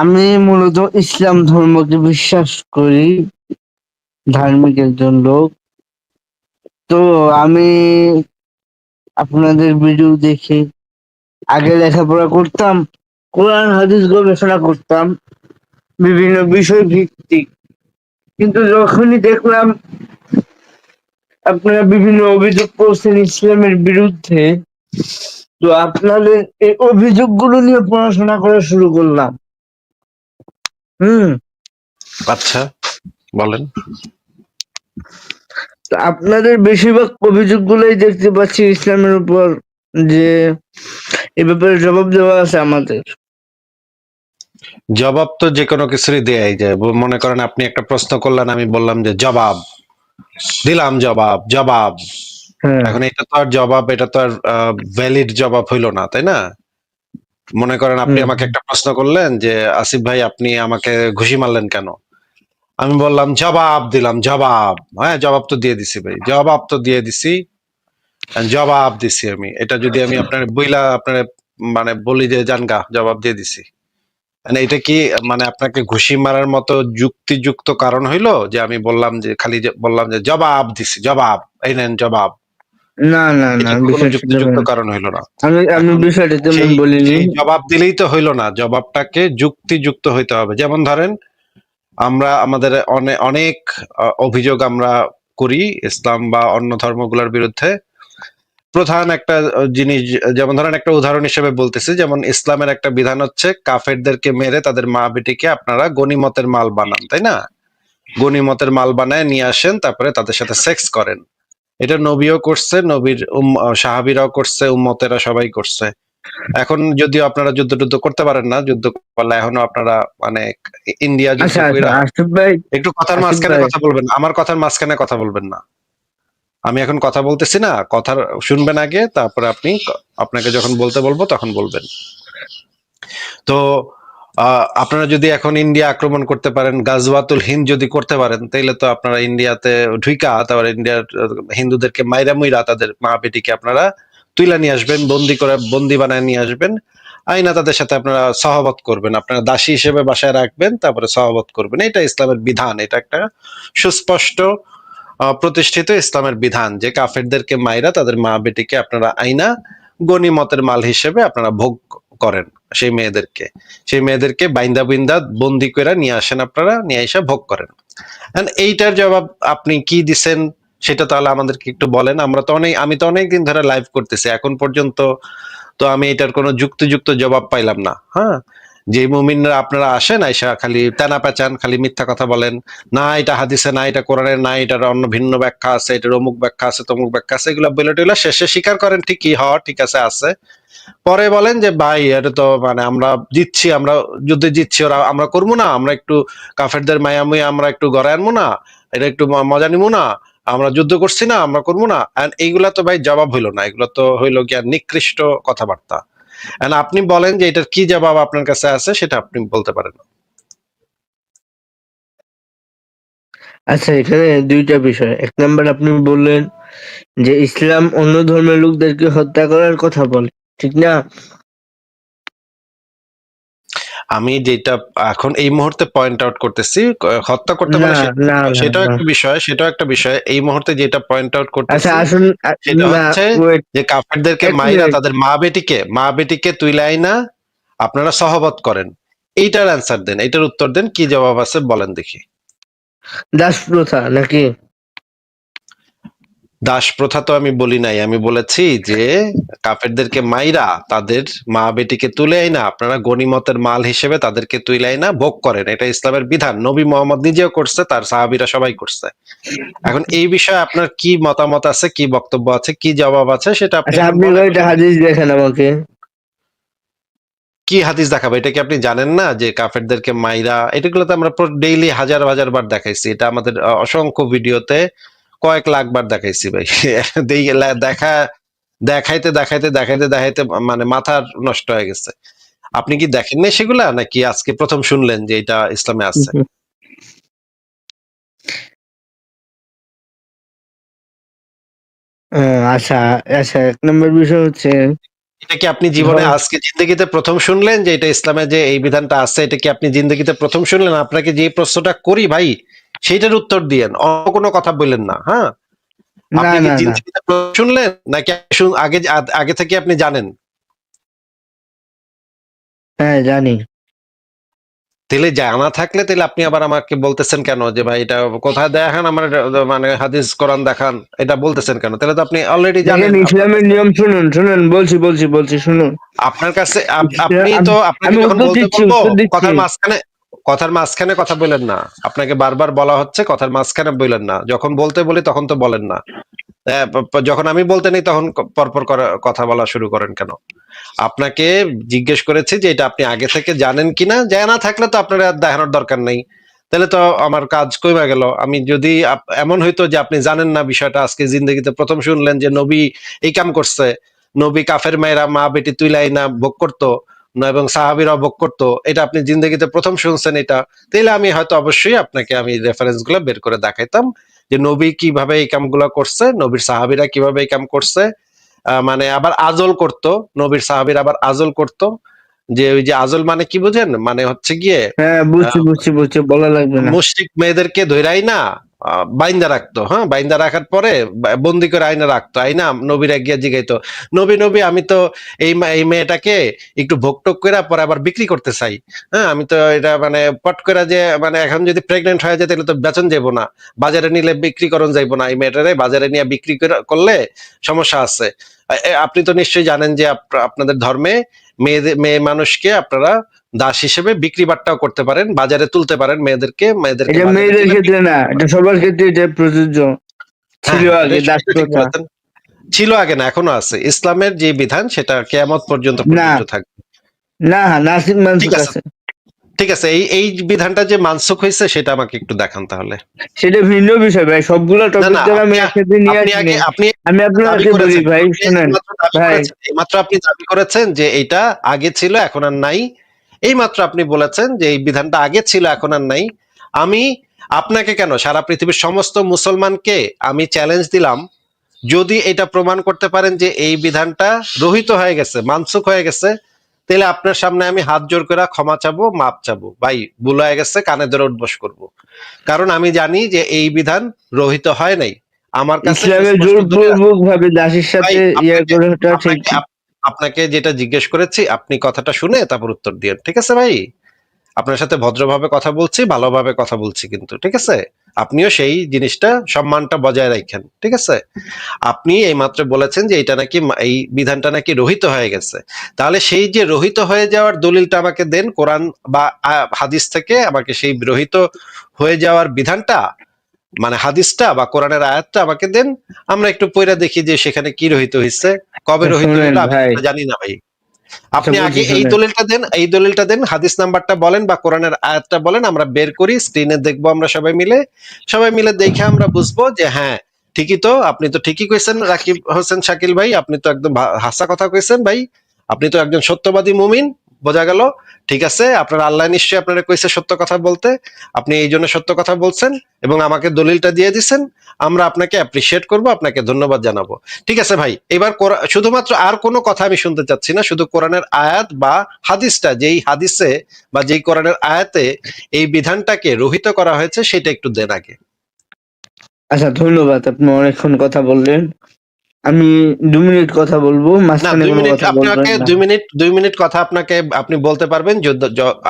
আমি মূলত ইসলাম ধর্মকে বিশ্বাস করি, ধার্মিক একজন লোক। তো আমি আপনাদের ভিডিও দেখে আগে লেখাপড়া করতাম, কোরআন হাদিস গবেষণা করতাম বিভিন্ন বিষয় ভিত্তিক। কিন্তু যখনই দেখলাম আপনারা বিভিন্ন অভিযোগ করছেন ইসলামের বিরুদ্ধে, তো আপনাদের এই অভিযোগগুলো নিয়ে পড়াশোনা করা শুরু করলাম। আচ্ছা, বলেন। তো আপনাদের বেশিরভাগ অভিযোগগুলোই দেখতে পাচ্ছি ইসলামের উপর, যে এ ব্যাপারে জবাব দেওয়া আছে আমাদের। জবাব তো যে কোনো কিছুরই দেয়াই যায়। মনে করেন আপনি একটা প্রশ্ন করলেন, আমি বললাম যে জবাব দিলাম, জবাব। হ্যাঁ। এখন এটা তো আর জবাব, এটা তো আর ভ্যালিড জবাব হইলো না, তাই না? মনে করেন আপনি আমাকে একটা প্রশ্ন করলেন যে আসিফ ভাই আপনি আমাকে ঘুষি মারলেন কেন? আমি বললাম জবাব দিলাম, জবাব। হ্যাঁ, জবাব তো দিয়ে দিছি ভাই, জবাব তো দিয়ে দিছি, জবাব দিছি আমি। এটা যদি আমি আপনার বইলা আপনার মানে বলি যে জানগা জবাব দিয়ে দিছি, মানে এটা কি মানে আপনাকে ঘুষি মারার মতো যুক্তিযুক্ত কারণ হইলো যে আমি বললাম যে খালি বললাম যে জবাব দিছি, জবাব, এই নেন জবাব? না না না, এটা তো কোনো বিষয়টা যুক্তিযুক্ত তেমন কারণ হইলো না। আমি এখন বিষয়টা তেমন সেই বলিনি। সেই জবাব দিলেই তো হইলো না, জবাবটাকে যুক্তিযুক্ত হইতে হবে। যেমন ধরেন আমরা আমাদের অনেক অভিযোগ আমরা করি ইসলাম বা অন্য ধর্মগুলোর বিরুদ্ধে। প্রধান একটা জিনিস, যেমন ধরেন একটা উদাহরণ হিসেবে বলতেছি, যেমন ইসলামের একটা বিধান হচ্ছে কাফেরদেরকে মেরে তাদের মা বেটিকে আপনারা গনিমতের মাল বানান, তাই না? গনিমতের মাল বানায় নিয়ে আসেন, তারপরে তাদের সাথে সেক্স করেন। এটা নবীও করছে, নবীর সাহাবীরাও করছে, উম্মতেরা সবাই করছে। এখন যদিও আপনারা যুদ্ধ টুদ্ধ করতে পারেন না, যুদ্ধ করলে এখনো আপনারা মানে ইন্ডিয়া যুদ্ধ আচ্ছা আচ্ছা, কইরা, আসিফ ভাই, একটু কথার আসিফ মাঝখানে ভাই, কথা বলবেন না, আমার কথার মাঝখানে কথা বলবেন না। আমি এখন কথা বলতেছি না, কথা শুনবেন আগে, তারপরে আপনি আপনাকে যখন বলতে বলবো তখন বলবেন। তো আপনারা যদি এখন ইন্ডিয়া আক্রমণ করতে পারেন, গাজওয়াতুল হিন্দ যদি করতে পারেন, তাইলে তো আপনারা ইন্ডিয়াতে ঢুইকা তারপর ইন্ডিয়ার হিন্দুদেরকে মাইরা মুইরা তাদের মা বেটিকে আপনারা তুইলা নিয়ে আসবেন, বন্দি করে বন্দি বানায় নিয়ে আসবেন, আইনা তাদের সাথে আপনারা সহবত করবেন, আপনারা দাসী হিসেবে বাসায় রাখবেন, তারপরে সহবত করবেন। এটা ইসলামের বিধান, এটা একটা সুস্পষ্ট প্রতিষ্ঠিত ইসলামের বিধান যে কাফেরদেরকে মাইরা তাদের মা বেটিকে আপনারা আইনা গনিমতের মাল হিসেবে আপনারা ভোগ করেন। সেই মেয়েদেরকে বাইন্দা বিন্দা বন্দি করে নিয়ে আসেন, আপনারা নিয়ে এসে ভোগ করেন। এইটার জবাব আপনি কি দিছেন সেটা তাহলে আমাদেরকে একটু বলেন। আমি তো অনেক দিন ধরে লাইভ করতেছি, এখন পর্যন্ত তো আমি এটার কোনো যুক্তিযুক্ত জবাব পাইলাম না। হ্যাঁ, যে মুমিনরা আপনারা আসেন আইসা খালি টানা পেঁচান, খালি মিথ্যা কথা বলেন, না এটা হাদিসে, না এটা কোরআনে, না এটার অন্য ভিন্ন ব্যাখ্যা আছে, এটার অমুক ব্যাখ্যা আছে, তমুক ব্যাখ্যা আছে, এগুলো বলে টইলা শেষে স্বীকার করেন ঠিকই, ঠিক আছে। পরে বলেন যে ভাই এটা তো মানে আমরা জিতছি, আমরা যুদ্ধে জিতছি, ওরা আমরা করবো না, আমরা একটু কাফেরদের মায়ামুই আমরা একটু গড়ায় আনবো না, এটা একটু মজা নিবো না, আমরা যুদ্ধ করছি না, আমরা করবো না। এইগুলা তো ভাই জবাব হইলো না, এগুলো তো হইলো গিয়া নিকৃষ্ট কথাবার্তা। আপনি বলেন যে এটার কি জবাব আপনার কাছে আছে, সেটা আপনি বলতে পারেন। আচ্ছা, এখানে দুইটা বিষয়। এক নাম্বার, আপনি বললেন যে ইসলাম অন্য ধর্মের লোকদেরকে হত্যা করার কথা বলে, ঠিক না? আমি যেটা এখন এই মুহূর্তে পয়েন্ট আউট করতেছি, হত্যা করতে না বলে না না সেটাও না। একটা বিষয়। এই মুহূর্তে যেটা পয়েন্ট আউট আচ্ছা করতেছি আসুন, সেটা না, হচ্ছে ওয়েট, যে কাফেরদেরকে এক মাইরা মিনিট। তাদের মা বেটিকে তুইলাই না আপনারা সহবত করেন। এইটার অ্যান্সার দেন, এইটার উত্তর দেন, কি জবাব আছে বলেন দেখি। দাস প্রথা নাকি? দাস প্রথা তো আমি বলি নাই, আমি বলেছি যে কাফেরদেরকে মাইরা তাদের মা বেটিকে তুলে না আপনারা গনিমতের মাল হিসেবে তাদেরকে তুইলাই না ভোগ করেন। এটা ইসলামের বিধান, নবী মোহাম্মদ নিজেও করছে, তার সাহাবীরা সবাই করছে। এখন এই বিষয়ে আপনার কি মতামত আছে, কি বক্তব্য আছে, কি জবাব আছে, সেটা আপনি আচ্ছা, এখন আপনি বলেন। কয়টা হাদিস দেখেন আমাকে। কি হাদিস দেখাবো? এটা কি আপনি জানেন না যে কাফেরদেরকে মাইরা, এটাগুলো তো আমরা ডেইলি হাজার হাজার বার দেখাইছি, এটা আমাদের অসংখ্য ভিডিওতে কয়েক লাখ বার দেখাইছি ভাই। দেখা দেখাইতে মানে মাথা নষ্ট হয়ে গেছে। আপনি কি দেখেন নাই সেগুলা, নাকি আজকে প্রথম শুনলেন যে এটা ইসলামে আছে? আচ্ছা আচ্ছা, এক নম্বর বিষয় হচ্ছে এটা কি আপনি জীবনে ধর- আজকে জিন্দগিতে প্রথম শুনলেন যে এটা ইসলামে যে এই বিধানটা আছে? এটা কি আপনি জিন্দগিতে প্রথম শুনলেন? আপনাকে যে প্রশ্নটা করি ভাই, সেইটার উত্তর দিয়েন, অন্য কোনো কথা বললেন না। হ্যাঁ, না আপনি কি না না, জিন্দগিতে প্রথম শুনলেন নাকি আগে আগে থেকে আপনি জানেন? হ্যাঁ জানি। তাহলে জানা থাকলে তাহলে আপনি আবার আমাকে বলতেছেন কেন যে ভাই এটা কোথায় দেখান আমার, মানে হাদিস কোরআন দেখান, এটা বলতেছেন কেন? তাহলে তো আপনি অলরেডি দেখেন জানেন। আপনার ইসলামের কাছে নিয়ম শুনুন শুনুন, বলছি শুনুন। আপনার কাছে আপনি ইসলাম- তো আম- আপনাকে আমি যখন উত্তর বলতে দিচ্ছি বলবো উত্তর দিচ্ছি। কথার মাঝখানে কথা বলেন না। আপনাকে বারবার বলা হচ্ছে কথার মাঝখানে বলেন না। যখন বলতে বলি তখন তো বলেন না। যখন আমি বলতে নেই তখন পরপর কথা বলা শুরু করেন কেন? আপনাকে জিজ্ঞেস করেছি যে এটা আপনি আগে থেকে জানেন কিনা। জানা থাকলে তো আপনার আর দেখানোর দরকার নেই। তাহলে তো আমার কাজ কমে গেল। আমি যদি এমন হইতো যে আপনি জানেন না বিষয়টা, আজকে জিন্দগিতে প্রথম শুনলেন যে নবী এই কাম করছে, নবী কাফের মেয়েরা মা বেটি তুইলাই না ভোগ করতো এবং সাহাবীরাও ভোগ করতো, এটা আপনি জিন্দগিতে প্রথম শুনছেন এটা, তাহলে আমি হয়তো অবশ্যই আপনাকে আমি রেফারেন্স গুলো বের করে দেখাইতাম যে নবী কিভাবে এই কামগুলো করছে, নবীর সাহাবীরা কিভাবে এই কাম করছে। মানে আবার আজল করতো, নবীর সাহাবীর আবার আজল করতো। যে ওই যে আজল মানে কি বুঝেন? মানে হচ্ছে গিয়ে হ্যাঁ বুঝছি, বলা লাগবে না। মুশরিক মেয়েদেরকে ধইরাই না বাইন্দা রাখতো। হ্যাঁ, বাইন্দা রাখার পরে বন্দি করে আইনা রাখতো। আইনা নবীর গিয়া জিগাইতো, নবী নবী আমি তো এই মেয়েটাকে একটু ভোগ টোক করে পরে আবার বিক্রি করতে চাই। হ্যাঁ, আমি তো এটা মানে পট করে যে মানে এখন যদি প্রেগনেন্ট হয়ে যায় তাহলে তো বেচন যাবো না, বাজারে নিলে বিক্রি করন যাইবো না, এই মেয়েটারে বাজারে নিয়ে বিক্রি করলে সমস্যা আছে। আপনি তো নিশ্চয়ই জানেন যে আপনাদের ধর্মে মেয়ে মানুষকে আপনারা দাস হিসেবে বিক্রি বাট্টাও করতে পারেন, বাজারে তুলতে পারেন মেয়েদেরকে এটা বাজারে মেয়েদের তুলে ক্ষেত্রে না, এটা সবার ক্ষেত্রে এটা প্রযোজ্য। হ্যাঁ ছিল হ্যাঁ, এটা আগে দাস সত্যি ঠিক প্রথা। বলেছেন। ছিল আগে না, এখনো আছে। ইসলামের যে বিধান সেটা কিয়ামত পর্যন্ত না প্রযোজ্য থাকবে। না, নাসিব ঠিক মানসুক আছে, আছে। ঠিক আছে, এই বিধানটা যে মানসুখ হয়েছে সেটা আমাকে একটু দেখান তাহলে। সেটা ভিন্ন বিষয় ভাই, সবগুলো না টপিক না, দ্বারা আমি আপনি একসাথে নিয়ে আপনি আগে আসিনি। আপনি আমি দাবি আপনাকে বলি করেছেন, ভাই আপনি শুনেন। এইমাত্র দাবি ভাই করেছেন, এইমাত্র আপনি দাবি করেছেন যে এইটা আগে ছিল এখন আর নাই। এইমাত্র আপনি বলেছেন যে এই বিধানটা আগে ছিল এখন আর নাই। আমি আপনাকে কেন, সারা পৃথিবীর সমস্ত মুসলমানকে আমি চ্যালেঞ্জ দিলাম, যদি এটা প্রমাণ করতে পারেন যে এই বিধানটা রহিত হয়ে গেছে, মানসুখ হয়ে গেছে, তাহলে আপনার সামনে আমি হাত জোর করে ক্ষমা চাবো, মাপ চাবো। ভাই ভুল হয়ে গেছে, কানে ধরে উঠবস করবো। কারণ আমি জানি যে এই বিধান রহিত হয় নাই। আমার কাছে ইসলামের সুস্পষ্ট দলিল আছে। জোরপূর্বক ভাবে দাসের ভাই সাথে আপনাকে করে ওটা ঠিক। আপনাকে আপনাকে যেটা জিজ্ঞেস করেছি আপনি কথাটা শুনে তারপর উত্তর দিয়েন, ঠিক আছে ভাই? আপনার সাথে ভদ্রভাবে কথা বলছি, ভালোভাবে কথা বলছি কিন্তু, ঠিক আছে? আপনিও সেই জিনিসটা সম্মানটা বজায় রাখেন, ঠিক আছে? আপনি এইমাত্র বলেছেন যে এটা নাকি এই বিধানটা নাকি রহিত হয়ে গেছে। তাহলে সেই যে রহিত হয়ে যাওয়ার দলিলটা আমাকে দেন, কোরআন বা হাদিস থেকে আমাকে সেই রহিত হয়ে যাওয়ার বিধানটা, মানে হাদিসটা বা কোরআনের আয়াতটা আমাকে দেন। আমরা একটু পইরা দেখি যে সেখানে কি রহিত হয়েছে, কবে আচ্ছা রহিত শুনেন হইলো, আমি ভাই, তো জানি না ভাই। আচ্ছা আপনি বলছি আগে এই শুনেন। দলিলটা দেন, এই দলিলটা দেন, হাদিস নাম্বারটা বলেন বা কোরআনের আয়াতটা বলেন, আমরা বের করি, স্ক্রিনে দেখবো আমরা সবাই মিলে দেখে আমরা বুঝবো যে হ্যাঁ ঠিকই তো, আপনি তো ঠিকই কইছেন রাকিব হোসেন শাকিল ভাই, আপনি তো একদম হাসা কথা কইছেন ভাই, আপনি তো একজন সত্যবাদী মুমিন, বোঝা গেল। ঠিক আছে, আপনার আল্লাহ নিশ্চয়ই আপনারা কইছে সত্য কথা বলতে, আপনি এই জন্য সত্য কথা বলছেন এবং আমাকে দলিলটা দিয়ে দিছেন। আমরা আপনাকে অ্যাপ্রিসিয়েট করব, আপনাকে ধন্যবাদ জানাবো। ঠিক আছে ভাই, এবার শুধুমাত্র আর কোনো কথা আমি শুনতে চাচ্ছি না, শুধু কোরআনের আয়াত বা হাদিসটা, যেই হাদিসে বা যেই কোরআনের আয়াতে এই বিধানটাকে রহিত করা হয়েছে সেটা একটু দেন আগে। আচ্ছা ধন্যবাদ, আপনি অনেকক্ষণ কথা বললেন। আমি 2 মিনিট কথা বলবো, না, মাঝখানে দুই কোনো মিনিট কথা বলবেন আপনাকে না। 2 মিনিট কথা আপনাকে আপনি বলতে পারবেন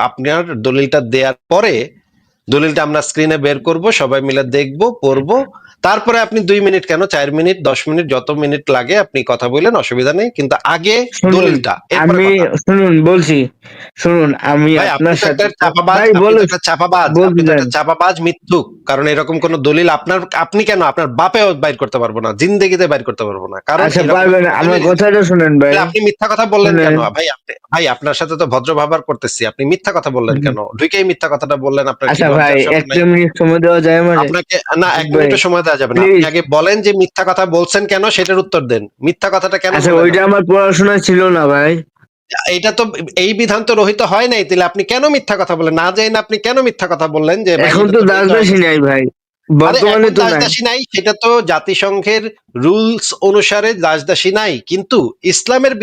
আপনার দলিলটা দেওয়ার পরে দলিলটা আমরা স্ক্রিনে বের করব, সবাই মিলে দেখব, পড়বো। তারপরে আপনি 2 মিনিট কেন, 4 মিনিট, 10 মিনিট, যত মিনিট লাগে আপনি কথা বললেন, অসুবিধা নেই, কিন্তু আগে শুনুন, দলিলটা, এরপরে আমি কথা। শুনুন বলছি, শুনুন আমি ভাই আপনি আপনার তো সাথে একটা চাপাবাজ, ভাই আপনি তো বলে একটা চাপাবাজ, আপনি বলতে তো দেন। একটা চাপাবাজ মিথ্যুক। কারণ এরকম কোন দলিল আপনি কেন, আপনার বাপেও বাইর করতে পারবো না, জিন্দেগিতে বাইর করতে পারবো না, কারণ আচ্ছা এরকম পারবেন, কোন আমার দলিল নেই। কথাটা শুনেন ভাই। তাহলে আপনি মিথ্যা কথা বললেন কেন শুনেন। ভাই? ভাই আপনার সাথে তো ভদ্র ব্যবহার করতেছি, আপনি মিথ্যা কথা বললেন কেন? ঢুকেই মিথ্যা কথাটা বললেন, আপনার কি আচ্ছা ভাই, লজ্জার শরম নাই? 1 মিনিট সময় দেওয়া যায় আমারে? আপনাকে না, এক ভাই মিনিটও সময় দেওয়া যাবে না। আপনি প্লিজ। আগে বলেন যে মিথ্যা কথা বলছেন কেন, সেটার উত্তর দেন। মিথ্যা কথাটা কেন আচ্ছা বললেন ওইটা আপনি? আমার পড়াশোনা ছিল না ভাই। এটা তো, এই বিধান তো রহিত হয় নাই, তাহলে আপনি কেন মিথ্যা কথা বলেন? না জানেন আপনি কেন মিথ্যা কথা বললেন যে ভাই এখন এটা তো তো দাস রহিত হয়ে দাসী গেছে? নাই ভাই। বর্তমানে এখন তো দাস নাই। দাসী নাই, সেটা তো জাতিসংঘের রুলস অনুসারে দাস দাসী নাই, কিন্তু ইসলামের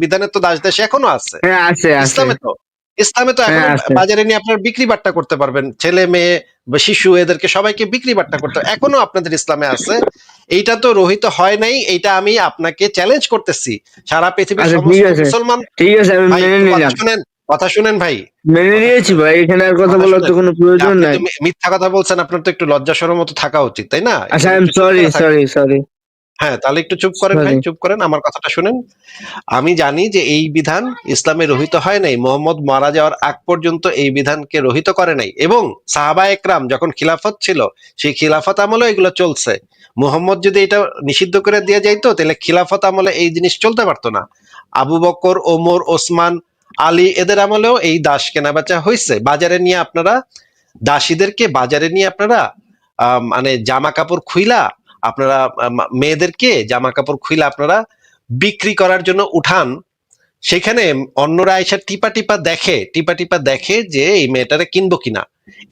বিধানে তো দাস দাসী এখনো আছে। হ্যাঁ আছে আছে। ইসলামে তো ইসলামে তো হ্যাঁ এখনো আছে। বাজারে নিয়ে আপনার বিক্রি বাট্টা করতে পারবেন, ছেলে মেয়ে বা শিশু এদেরকে সবাইকে বিক্রি বাট্টা করতে এখনো আপনাদের ইসলামে আছে। এইটা তো রহিত হয় নাই, এইটা আমি আপনাকে চ্যালেঞ্জ করতেছি। সারা পৃথিবীর আচ্ছা ঠিক সমস্ত আছে, মুসলমান ঠিক আছে, আমি ভাই, মেনে একটু কথা নিলাম। শুনেন, কথা শুনেন ভাই, মেনে কথা নিয়েছি শুনেন, ভাই, এখানে আর কথা কথা বলার তো শুনেন। কোনো প্রয়োজন আপনি তো নাই। মিথ্যা কথা বলছেন, আপনার তো একটু লজ্জা শরম মতো থাকা উচিত, তাই না? একটু আচ্ছা আই এম একটু চুপ সরি করে থাকেন। সরি সরি হ্যাঁ, তাহলে একটু চুপ করেন ভাই, সরি। চুপ করেন, আমার কথাটা শুনেন। আমি জানি যে এই বিধান ইসলামে রহিত হয় নাই, মোহাম্মদ মারা যাওয়ার আগ পর্যন্ত এই বিধানকে রহিত করে নাই, এবং সাহাবা একরাম যখন খিলাফত ছিল সেই খিলাফত আমলে এগুলো চলছে। মুহাম্মদ যদি এটা নিষিদ্ধ করে দিয়ে যাইতো তাহলে খিলাফত আমলে এই জিনিস চলতে পারতো না। আবু বকর, ওমর, ওসমান, আলী এদের আমলেও এই দাস কেনা বেচা হয়েছে। বাজারে নিয়ে আপনারা দাসীদেরকে বাজারে নিয়ে আপনারা মানে জামা কাপড় খুইলা আপনারা মেয়েদেরকে জামা কাপড় খুইলা আপনারা বিক্রি করার জন্য উঠান। সেখানে অন্যরা এসে টিপা টিপা দেখে, টিপা টিপা দেখে যে এই মেয়েটারে কিনবো কিনা।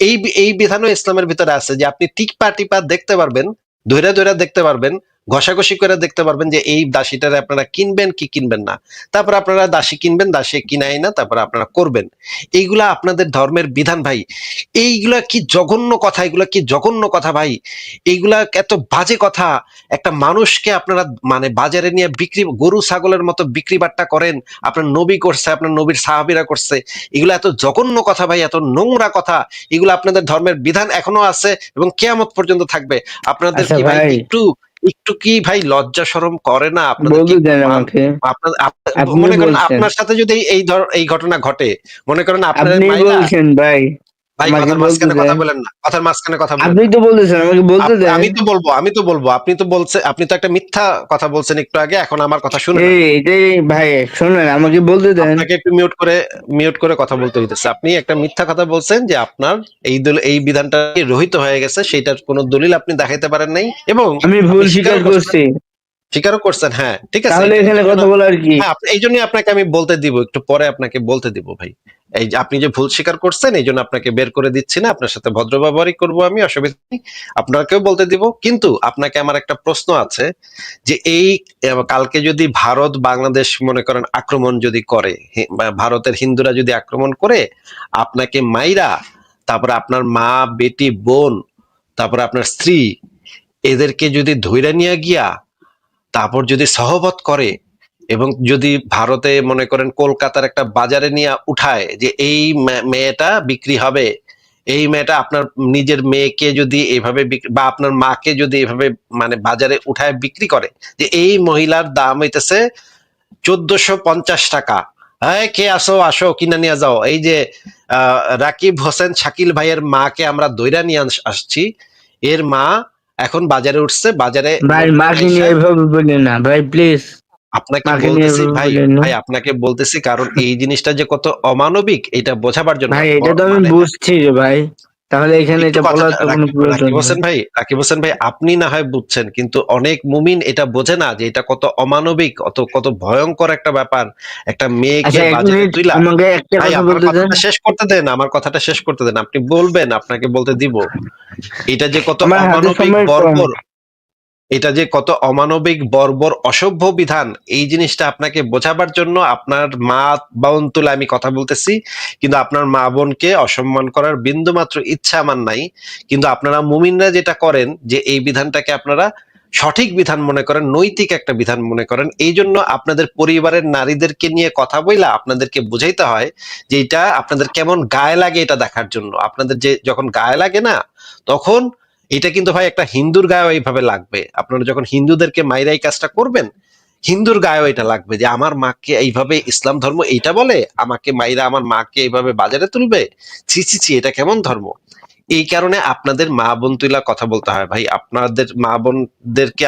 এই এই বিধানও ইসলামের ভিতরে আছে যে আপনি টিপা টিপা দেখতে পারবেন, ধৈরা ধৈরা দেখতে পারবেন, ঘষাঘষি করে দেখতে পারবেন যে এই দাসীটারে আপনারা কিনবেন কি কিনবেন না। তারপর আপনারা দাসী কিনবেন, দাসী কিনাই না, তারপর আপনারা করবেন। এইগুলা আপনাদের ধর্মের বিধান ভাই। এইগুলা কি জঘন্য কথা, এগুলা কি জঘন্য কথা ভাই। এইগুলা এত বাজে কথা। একটা মানুষকে আপনারা মানে বাজারে নিয়ে বিক্রি, গরু ছাগলের মতো বিক্রি বাট্টা করেন। আপনার নবী করছে, আপনার নবীর সাহাবীরা করছে। এগুলো এত জঘন্য কথা ভাই, এত নোংরা কথা। এগুলো আপনাদের ধর্মের বিধান এখনো আছে এবং কিয়ামত পর্যন্ত থাকবে। আপনাদের আচ্ছা কি ভাই ভাই, একটু একটু কি ভাই লজ্জা শরম করে না? আপনাদের কি বলতে একটু দেন মান, আমাকে। আপনার আপনি মনে করেন বলছেন, আপনার সাথে যদি এই ঘটনা ঘটে, মনে করেন আপনার আপনি মাইরা, বলছেন ভাই, ভাই আমাকে কথার বলতে মাঝখানে কথা দেন। বলেন না, কথার মাঝখানে কথা বলেন আপনি না। তো বলতেছেন, আমাকে বলতে দেন। আমি তো বলবো, আপনি তো বলছে, আপনি তো একটা মিথ্যা কথা বলছেন একটু আগে, এখন আমার কথা শুনেন এই আপনি। এটাই ভাই, শোনেন, আমাকে বলতে দেন। আপনাকে একটু মিউট করে কথা বলতে হইতেছে। আপনি একটা মিথ্যা কথা বলছেন যে আপনার এই বিধানটা রহিত হয়ে গেছে, সেটার কোনো দলিল আপনি দেখাইতে পারেন নাই, এবং আমি ভুল আপনি স্বীকার করছি, স্বীকারও করছেন। হ্যাঁ ঠিক আছে, তাহলে এটা এখানে এটার জন্য, কথা বলার কি? হ্যাঁ এই জন্যই আপনাকে আমি বলতে দিব, একটু পরে আপনাকে বলতে দিব ভাই। এই যে আপনি যে ভুল স্বীকার করছেন এই জন্য আপনাকে বের করে দিচ্ছি না, আপনার সাথে ভদ্র ব্যবহারই করবো আমি, অসুবিধা নেই। আপনাকেও বলতে দিব, কিন্তু আপনাকে আমার একটা প্রশ্ন আছে যে এই কালকে যদি ভারত বাংলাদেশ মনে করেন আক্রমণ যদি করে, বা ভারতের হিন্দুরা যদি আক্রমণ করে আপনাকে মাইরা, তারপরে আপনার মা, বেটি, বোন, তারপরে আপনার স্ত্রী এদেরকে যদি ধইরা নিয়ে গিয়া তারপর যদি সহবত করে, এবং যদি ভারতে মনে করেন কলকাতার একটা বাজারে নিয়ে উঠায় যে এই মেয়েটা বিক্রি হবে, এই মেয়েটা আপনার নিজের মেয়েকে যদি এভাবে বা আপনার মাকে যদি এভাবে মানে বাজারে উঠায় বিক্রি করে যে এই মহিলার দাম হইতেছে 1450 টাকা, হ্যাঁ কে আসো আসো কিনা নিয়ে যাও, এই যে রাকিব হোসেন শাকিল ভাইয়ের মাকে আমরা দইরা নিয়ে আসছি, এর মা এখন বাজারে উঠছে, বাজারে ভাই লোকজন মাকে নিয়ে আইসা, এভাবে বললেন না ভাই, প্লিজ। আপনাকে মাকে নিয়ে বলতেছি এভাবে ভাই, বললেন না। ভাই আপনাকে বলতেছি কারণ এই জিনিসটা যে কত অমানবিক এটা বোঝাবার জন্য ভাই এটা তো আমি মানে বুঝছি রে ভাই, তাহলে এখানে একটু এটা বলার কথাটা তো কোনো প্রয়োজন রাকিব নেই। হোসেন ভাই, রাকিব হোসেন ভাই আপনি না হয় বুঝছেন, কিন্তু অনেক মুমিন এটা বোঝে না যে এটা কত অমানবিক, কত ভয়ঙ্কর একটা ব্যাপার, একটা মেয়েকে আচ্ছা এক বাজারে মিনিট, তুইলা। আমাকে একটা ভাই কথা আমার বলতে দেন। কথাটা শেষ করতে দেন, আমার কথাটা শেষ করতে দেন, আপনি বলবেন, আপনাকে বলতে দিব। এটা যে কত আমার হাতে অমানবিক সময় কম। বর্বর, এটা যে কত অমানবিক বর্বর অসভ্য বিধান, এই জিনিসটা আপনাকে বোঝাবার জন্য আপনার মা বোন তুলে আমি কথা বলতেছি, কিন্তু আপনার মা বোনকে অসম্মান করার বিন্দুমাত্র ইচ্ছা আমার নাই। কিন্তু আপনারা মুমিনরা যেটা করেন যে এই বিধানটাকে আপনারা সঠিক বিধান মনে করেন, নৈতিক একটা বিধান মনে করেন, এই জন্য আপনাদের পরিবারের নারীদেরকে নিয়ে কথা বইলা আপনাদেরকে বুঝাইতে হয় যে এটা আপনাদের কেমন গায়ে লাগে, এটা দেখার জন্য। আপনাদের যে যখন গায়ে লাগে না, তখন এটা কিন্তু ভাই একটা হিন্দুর গায়েও এইভাবে লাগবে। আপনারা যখন হিন্দুদেরকে মাইরা এই কাজটা করবেন, হিন্দুর গায়েও এটা লাগবে যে আমার মাকে এইভাবে ইসলাম ধর্ম এইটা বলে, আমাকে মাইরা আমার মাকে এইভাবে বাজারে তুলবে, ছি ছি ছি, এটা কেমন ধর্ম। এই কারণে আপনাদের মা বোন তুইলা কথা বলতে হয় ভাই। আপনাদের মা বোনদেরকে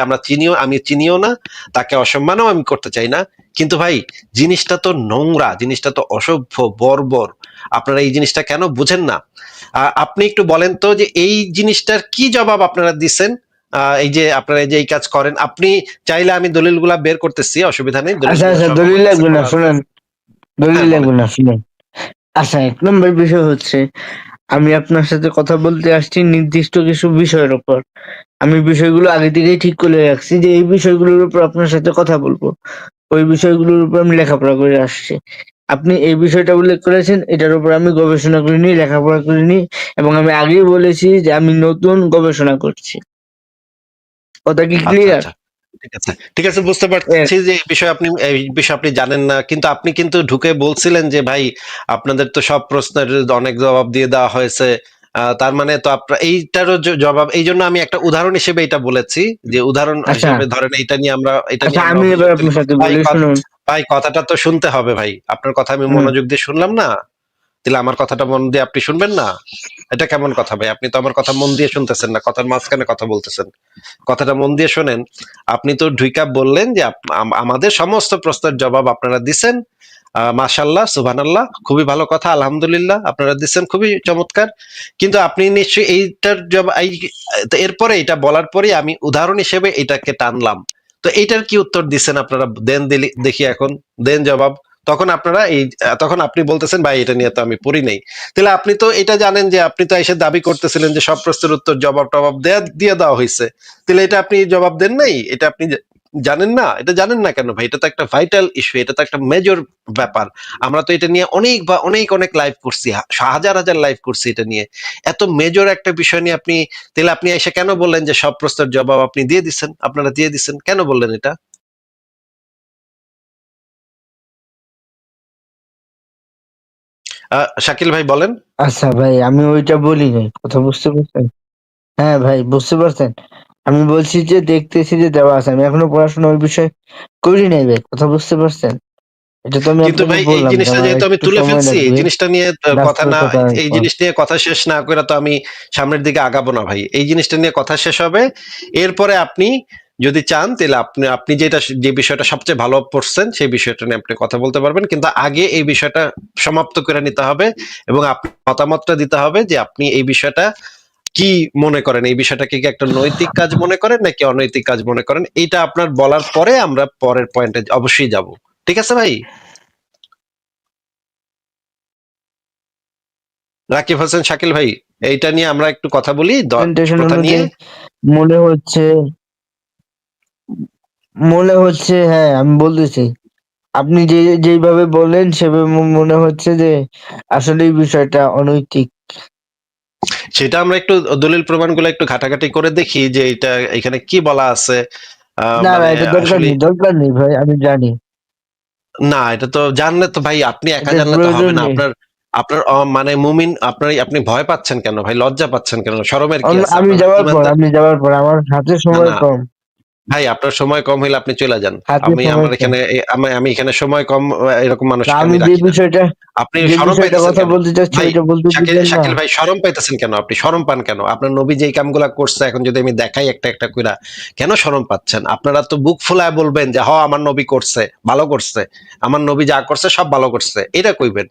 আমি চিনিও না, তাকে অসম্মানও আমি করতে চাই না, কিন্তু ভাই জিনিসটা তো নোংরা, জিনিসটা তো অসভ্য বর্বর। আপনারা এই জিনিসটা কেন বুঝেন না? আপনি একটু বলেন তো যে এই জিনিসটার কি জবাব আপনারা দিচ্ছেন। এই যে আপনারা এই যে এই কাজ করেন, আপনি চাইলে আমি দলিলগুলা বের করতেছি, অসুবিধা নেই, আচ্ছা দলিলগুলা আচ্ছা, সব দলিল আমার কাছে লাগবে না, খোলা আছে। শুনেন। দলিল হ্যাঁ বলেন। লাগবে না, শুনেন। আচ্ছা, এক নম্বর বিষয় হচ্ছে, আমি আপনার সাথে কথা বলতে আসছি নির্দিষ্ট কিছু বিষয়ের উপর। আমি বিষয়গুলো আগে থেকেই ঠিক করে রাখছি যে এই বিষয়গুলোর উপর আপনার সাথে কথা বলবো। ওই বিষয়গুলোর উপর আমি লেখাপড়া করে আসছি। আপনি এই বিষয়টা উল্লেখ করেছেন, এটার উপর আমি গবেষণা করিনি, লেখাপড়া করিনি এবং আমি আগেই বলেছি যে আমি নতুন গবেষণা করছি। কথা কি আচ্ছা ক্লিয়ার? আচ্ছা, ঠিক আছে ঠিক আছে, বুঝতে এর পারছি যে এই বিষয়ে আপনি জানেন না, কিন্তু আপনি কিন্তু ঢুকে বলছিলেন যে ভাই আপনাদের তো সব প্রশ্নের অনেক জবাব দিয়ে দেওয়া হয়েছে। তার মানে তো আপনার এইটারও জবাব, এই জন্য আমি একটা উদাহরণ হিসেবে এটা বলেছি, যে উদাহরণ আচ্ছা, হিসেবে ধরেন এটা আচ্ছা নিয়ে আমরা আমি এবার অভিযোগ তুলি। আপনার সাথে ভাই বলি শুনুন। ভাই কথাটা তো শুনতে হবে ভাই, আপনার কথা আমি হুম, মনোযোগ দিয়ে শুনলাম না, তাহলে আমার কথাটা মন দিয়ে আপনি শুনবেন না? এটা কেমন কথা ভাই? আপনি তো আমার কথা মন দিয়ে শুনতেছেন না, কথার মাঝখানে কথা বলতেছেন। কথাটা মন দিয়ে শোনেন। আপনি তো ঢুইকা বললেন যে আমাদের সমস্ত প্রশ্নের জবাব আপনারা দিছেন। মাশাল্লাহ, সুবহানাল্লাহ, খুবই ভালো কথা, আলহামদুলিল্লাহ, আপনারা দিচ্ছেন, খুবই চমৎকার। কিন্তু আপনি নিশ্চয়ই এইটার জবাব তো এরপরে এটা বলার পরে আমি উদাহরণ হিসেবে এটাকে টানলাম। তো এইটার কি উত্তর দিচ্ছেন আপনারা? দেন দেখি এখন, দেন জবাব। তখন আপনারা তখন আপনি বলতেছেন ভাই এটা নিয়ে তো আমি পড়ি নাই। তাহলে আপনি তো এটা জানেন যে আপনি তো এসে দাবি করতেছিলেন যে সব প্রশ্নের উত্তর জবাব টবাব দিয়ে দেওয়া হয়েছে। তাহলে এটা আপনি জবাব দেন নাই, এটা আপনি জানেন না? এটা জানেন না কেন ভাই? এটা তো একটা ভাইটাল ইস্যু, এটা তো একটা মেজর ব্যাপার। আমরা তো এটা নিয়ে অনেক লাইভ করছি, হাজার হাজার লাইভ করছি এটা নিয়ে। এত মেজর একটা বিষয় নিয়ে তাহলে আপনি এসে কেন বললেন যে সব প্রশ্নের জবাব আপনি দিয়ে দিচ্ছেন, আপনারা দিয়ে দিচ্ছেন, কেন বললেন এটা? শাকিল ভাই বলেন। আচ্ছা ভাই আমি ওইটা বলি নাই। কথা বুঝতে পারছেন? হ্যাঁ ভাই বুঝতে পারছেন? আমি বলছি যে দেখতেছি যে দেওয়া আছে। আমি এখনো পড়াশোনা ওই বিষয়ে করি নাই ভাই। কথা বুঝতে পারছেন? এটা তো আমি কিন্তু আপনাকে ভাই এই বললাম যে জিনিসটা আমার যেহেতু আমি একটু তুলে সময় ফেলছি, এই লাগবে জিনিসটা নিয়ে কথা না, ব্যস্ততার এই পর। জিনিস নিয়ে কথা শেষ না করে তো আমি সামনের দিকে আগাবো না ভাই। এই জিনিসটা নিয়ে কথা শেষ হবে, এরপরে আপনি যদি চান তাহলে আপনি যে বিষয়টা সবচেয়ে ভালো পড়ছেন সেই বিষয়টা নিয়ে আপনি কথা বলতে পারবেন, কিন্তু আগে এই বিষয়টা সমাপ্ত করে নিতে হবে এবং আপনার মতামতটা দিতে হবে যে আপনি এই বিষয়টা কি মনে করেন, এই বিষয়টাকে কি একটা নৈতিক কাজ মনে করেন নাকি অনৈতিক কাজ মনে করেন। এটা আপনার বলার পরে আমরা পরের পয়েন্টে অবশ্যই যাব। ঠিক আছে ভাই? রাকিব হোসেন শাকিল ভাই, এইটা নিয়ে আমরা একটু কথা বলি, প্রেজেন্টেশন প্রথা নিয়ে। অনুযায়ী মনে হচ্ছে হ্যাঁ, আমি বলতেছি। আপনি যেইভাবে বললেন সেভাবে মনে হচ্ছে যে আসলেই বিষয়টা অনৈতিক। সেটা আমরা একটু দলিল প্রমাণগুলো একটু ঘাটাঘাটি করে দেখি যে এটা এখানে কি বলা আছে। না, না মানে এটা আসলে দরকার নেই ভাই আমি জানি। না, এটা তো জানলে তো ভাই, আপনি একা এটার জানলে তো হবে প্রয়োজন না। নেই। আপনার আপনার মানে মুমিন, আপনি ভয় পাচ্ছেন কেন ভাই? লজ্জা পাচ্ছেন কেন? শরমের কি আছে? আমি আপনার যাওয়ার পর ইমানদার। আমার হাতে না সময় না কম। ভাই, আপনার সময় কম হইলে আপনি চলে যান। হাতে আমি সময় আমার কম। এখানে আমি এখানে সময় কম, এরকম তা মানুষকে আমি আমি রাখি না। আপনি যে শরম বিষয়টা পাইতেছেন কথা কেন বলতে চাচ্ছি ভাই? ওইটা বলতে শাকিল দিবেন না? শাকিল ভাই, শরম পাইতেছেন কেন? আপনি শরম পান কেন? আপনার নবী যেই কামগুলা করছে এখন যদি আমি দেখাই একটা একটা কইরা, কেন শরম পাচ্ছেন? আপনারা তো বুক ফুলায় বলবেন যে আমার নবী করছে, ভালো করছে, আমার নবী যা করছে সব ভালো করছে, এটা কইবেন।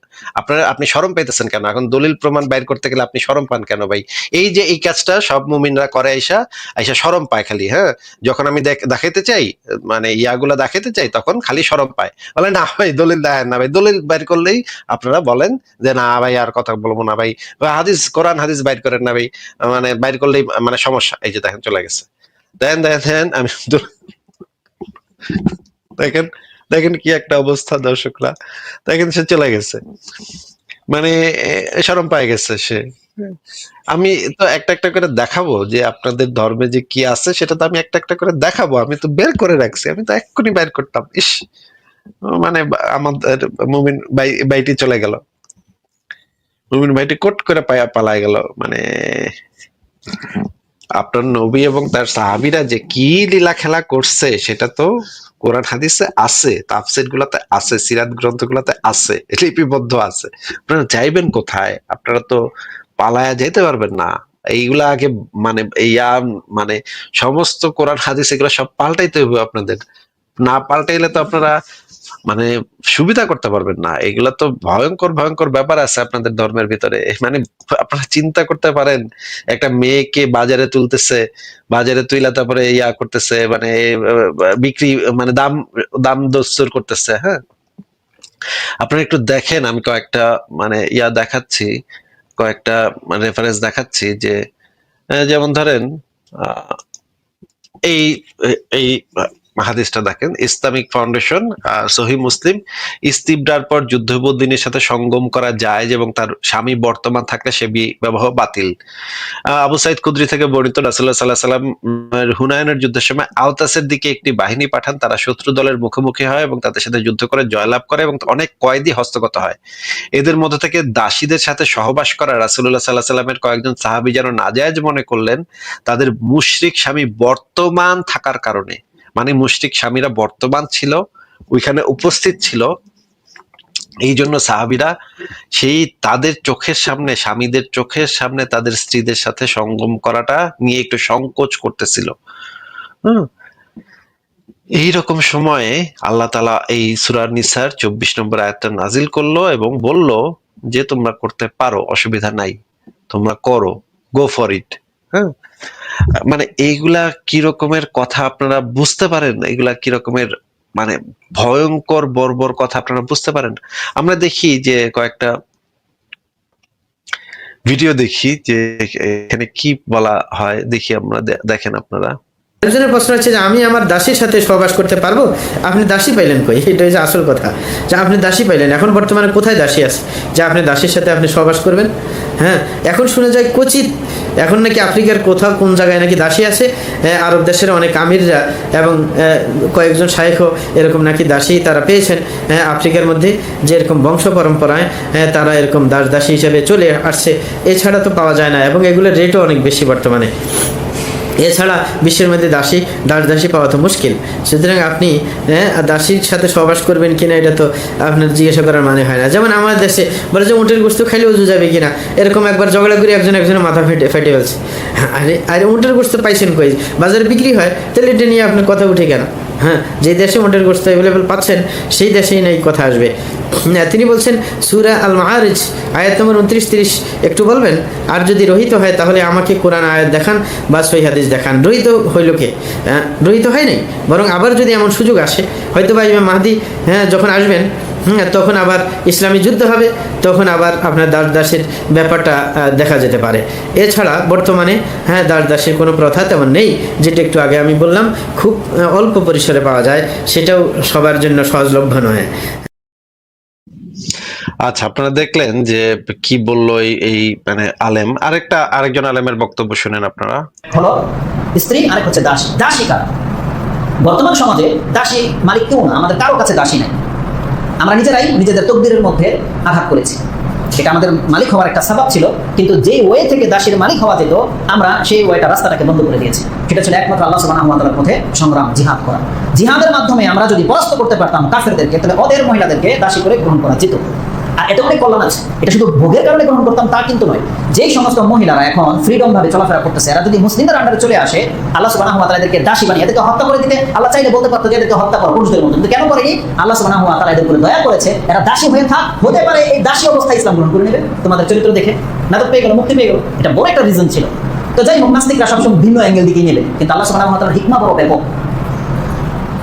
আপনি শরম পাইতেছেন কেন? এখন দলিল প্রমাণ বাইর করতে গেলে আপনি শরম পান কেন ভাই? এই যে এই কাজটা সব মুমিনরা করে, আইসা আইসা শরম পায় খালি। হ্যাঁ, যখন আমি দেখাইতে চাই, মানে ইয়াগুলা দেখাইতে চাই, তখন খালি শরম পায়, বলে না ভাই দলিল দেখেন না ভাই, দলিল বাইর করলেই আপনারা বলেন যে না ভাই আর কথা বলবো না ভাই, হাদিস, কোরআন হাদিস বাইর করেন না ভাই, মানে বাইর করলেই মানে সমস্যা। এই যে দেখেন চলে গেছে, দেখেন দেখেন দেখেন, আমি দেখেন দেখেন কি একটা অবস্থা দর্শকরা, দেখেন সে চলে গেছে, মানে শরম পায় গেছে সে। আমি তো একটা একটা করে দেখাবো যে আপনাদের ধর্মে যে কি আছে, সেটা তো আমি একটা একটা করে দেখাবো, আমি তো বের করে রাখছি, আমি তো এক্ষুনি বের করতাম। ইস, মানে আমাদের মুমিন বাইটি চলে গেল, মুমিন ভাইটি কোট করে পালায় গেল। মানে আপনার নবী এবং তার সাহাবীরা যে কি লীলা খেলা করছে সেটা তো কোরআন হাদিসে আছে, তাফসীর গুলাতে আছে, সিরাত গ্রন্থগুলোতে আছে, লিপিবদ্ধ আছে। আপনারা যাইবেন কোথায়? আপনারা তো পালায়া যেতে পারবেন না। এইগুলা আগে মানে মানে সমস্ত কোরআন হাদিস এগুলো সব পাল্টাইতে হবে আপনাদের। না পাল্টাইলে তো আপনারা মানে সুবিধা করতে পারবেন না। এগুলা তো ভয়ঙ্কর ভয়ঙ্কর ব্যাপার আছে আপনাদের ধর্মের ভিতরে। মানে আপনারা চিন্তা করতে পারেন, একটা মেয়েকে বাজারে তুলতেছে, বাজারে তুইলা তারপরে ইয়া করতেছে, মানে বিক্রি, মানে দাম দস্তুর করতেছে। হ্যাঁ, আপনারা একটু দেখেন, আমি কয়েকটা মানে দেখাচ্ছি। কয়েকটা রেফারেন্স দেখাচ্ছি যে যেমন ধরেন আহ, এই এই হাদিসটা দেখেন, ইসলামিক ফাউন্ডেশন সহিহ মুসলিম, ইস্তিবরার পর যুদ্ধবন্দিনীর সাথে সঙ্গম করা জায়েজ এবং তার স্বামী বর্তমান থাকলে সে বিবাহ বাতিল। আবু সাইদ খুদরি থেকে বর্ণিত, রাসূলুল্লাহ সাল্লাল্লাহু আলাইহি ওয়াসাল্লাম হুনায়নের যুদ্ধের সময় আওতাসের দিকে একটি বাহিনী পাঠান, তারা শত্রু দলের মুখোমুখি হয় এবং তাদের সাথে যুদ্ধ করে জয়লাভ করে এবং অনেক কয়েদি হস্তগত হয়। এদের মধ্য থেকে দাসীদের সাথে সহবাস করা রাসূলুল্লাহ সাল্লাল্লাহু আলাইহি ওয়াসাল্লামের কয়েকজন সাহাবী যেন নাজায়েজ মনে করলেন, তাদের মুশরিক স্বামী বর্তমান থাকার কারণে, মানে মুশরিক স্বামীরা বর্তমান ছিল, ওইখানে উপস্থিত ছিল, এই জন্য সাহাবীরা সেই তাদের চোখের সামনে, স্বামীদের চোখের সামনে তাদের স্ত্রীদের সাথে সঙ্গম করাটা নিয়ে একটু সংকোচ করতেছিল। হুম, এইরকম সময়ে আল্লাহ তাআলা এই সূরা নিসার 24 নম্বর আয়াতটা নাজিল করলো এবং বলল যে তোমরা করতে পারো, অসুবিধা নাই, তোমরা করো, গো ফর ইট। হ্যাঁ, মানে এইগুলা কি রকমের কথা আপনারা বুঝতে পারেন? এগুলা কি রকমের মানে ভয়ঙ্কর বর্বর কথা আপনারা বুঝতে পারেন? আমরা দেখি যে কয়েকটা ভিডিও দেখি যে এখানে কি বলা হয়, দেখি আমরা, দেখেন আপনারা। একজনের প্রশ্ন হচ্ছে যে আমি আমার দাসীর সাথে সহবাস করতে পারবো? আপনি দাসী পাইলেন কই? এটা হচ্ছে আসল কথা, যে আপনি দাসী পাইলেন, এখন বর্তমানে কোথায় দাসী আছে যে আপনি দাসীর সাথে আপনি সহবাস করবেন? হ্যাঁ, এখন শুনে যায় ক্বচিত, এখন নাকি আফ্রিকার কোথাও কোন জায়গায় নাকি দাসী আছে, আরব দেশের অনেক আমিররা এবং কয়েকজন শায়েখও এরকম নাকি দাসী তারা পেয়েছেন আফ্রিকার মধ্যে, যে এরকম বংশ পরম্পরায় তারা এরকম দাসী হিসেবে চলে আসছে। এছাড়া তো পাওয়া যায় না এবং এগুলোর রেটও অনেক বেশি বর্তমানে। এছাড়া বিশ্বের মধ্যে দাসী পাওয়া তো মুশকিল। সুতরাং আপনি দাসীর সাথে সহবাস করবেন কিনা এটা তো আপনার জিজ্ঞাসা করার মানে হয় না। যেমন আমার দেশে বলে যে উটের গোস্ত খাইলে উজু যাবে কিনা, এরকম একবার ঝগড়া করে একজনের মাথা ফেটে ফেলছে। আরে উটের গোস্ত পাইছেন কই? বাজারে বিক্রি হয়, তাহলে এটা নিয়ে আপনার কথা উঠে কেন? হ্যাঁ, যে দেশে উটের গোস্ত অ্যাভেলেবেল পাচ্ছেন সেই দেশেই নাই কথা আসবে। তিনি বলছেন সূরা আল মাআরিজ আয়াত নম্বর 29-30 একটু বলবেন, আর যদি রহিত হয় তাহলে আমাকে কোরআন আয়াত দেখান বা সহিহ হাদিস দেখান। রহিত হইল কে? রহিত হয় নাই, বরং আবার যদি এমন সুযোগ আসে, হয়তো বা ইমাম মাহদী যখন আসবেন তখন আবার ইসলামী যুদ্ধ হবে, তখন আবার আপনার দাসের ব্যাপারটা দেখা যেতে পারে। এছাড়া বর্তমানে দাসের কোনো প্রথা তেমন নেই, যেটা একটু আগে আমি বললাম খুব অল্প পরিসরে পাওয়া যায়, সেটাও সবার জন্য সহজলভ্য নয়। আচ্ছা, আপনারা দেখলেন যে কি বললো এই মানে আরেকজন আলেমের বক্তব্য শুনেন আপনারা। হলো স্ত্রী, আরেক হচ্ছে দাসী। দাসী কারা? বর্তমান সমাজে দাসী মালিক কেউ না, আমাদের কারো কাছে দাসী নাই। আমরা নিজেরাই নিজেদের তকদিরের মধ্যে আঘাত করেছি। এটা আমাদের মালিক হওয়ার একটা সাবাব ছিল, কিন্তু যে ওয়ে থেকে দাসীর মালিক হওয়া যেত আমরা সেই ওয়েটা, রাস্তাটাকে বন্ধ করে দিয়েছি। সেটা ছিল একমাত্র আল্লাহ সুবহানাহু ওয়া তাআলার পথে সংগ্রাম, জিহাদ করা। জিহাদের মাধ্যমে আমরা যদি পরাস্ত করতে পারতাম কাফেরদেরকে, তাহলে ওদের মহিলাদেরকে দাসী করে গ্রহণ করা যেত। আর এটা অনেক কল্যাণ আছে। এটা শুধু ভোগের কারণে গ্রহণ করতাম তা কিন্তু নয়। যেই সমস্ত মহিলারা এখন ফ্রিডম ভাবে চলাফেরা করতেছে, এরা যদি মুসলিমদের আন্ডারে চলে আসে, আল্লাহ সুবহানাহু ওয়া তাআলা এদেরকে দাসী বানিয়ে এদেরকে হত্যা করে দিতে আল্লাহ চাইলে বলতে পারতো যে এদেরকে হত্যা করো পুরুষদের মতো, কিন্তু কেন করেনি? আল্লাহ সুবহানাহু ওয়া তাআলা এদের উপরে দয়া করেছে, এরা দাসী হয়ে থাক, হতে পারে এই দাসী অবস্থায় ইসলাম গ্রহণ করে নেবে তোমাদের চরিত্র দেখে, নাটক পেয়ে গেল, মুক্তি পেয়ে গেল। এটা বড় একটা রিজন ছিল। তো যাই হোক, নাস্তিকরা সবসময় ভিন্ন অ্যাঙ্গেল দিকে নেবে, কিন্তু আল্লাহ সুবহানাহু ওয়া তাআলার হিকমা বড় ব্যাপক।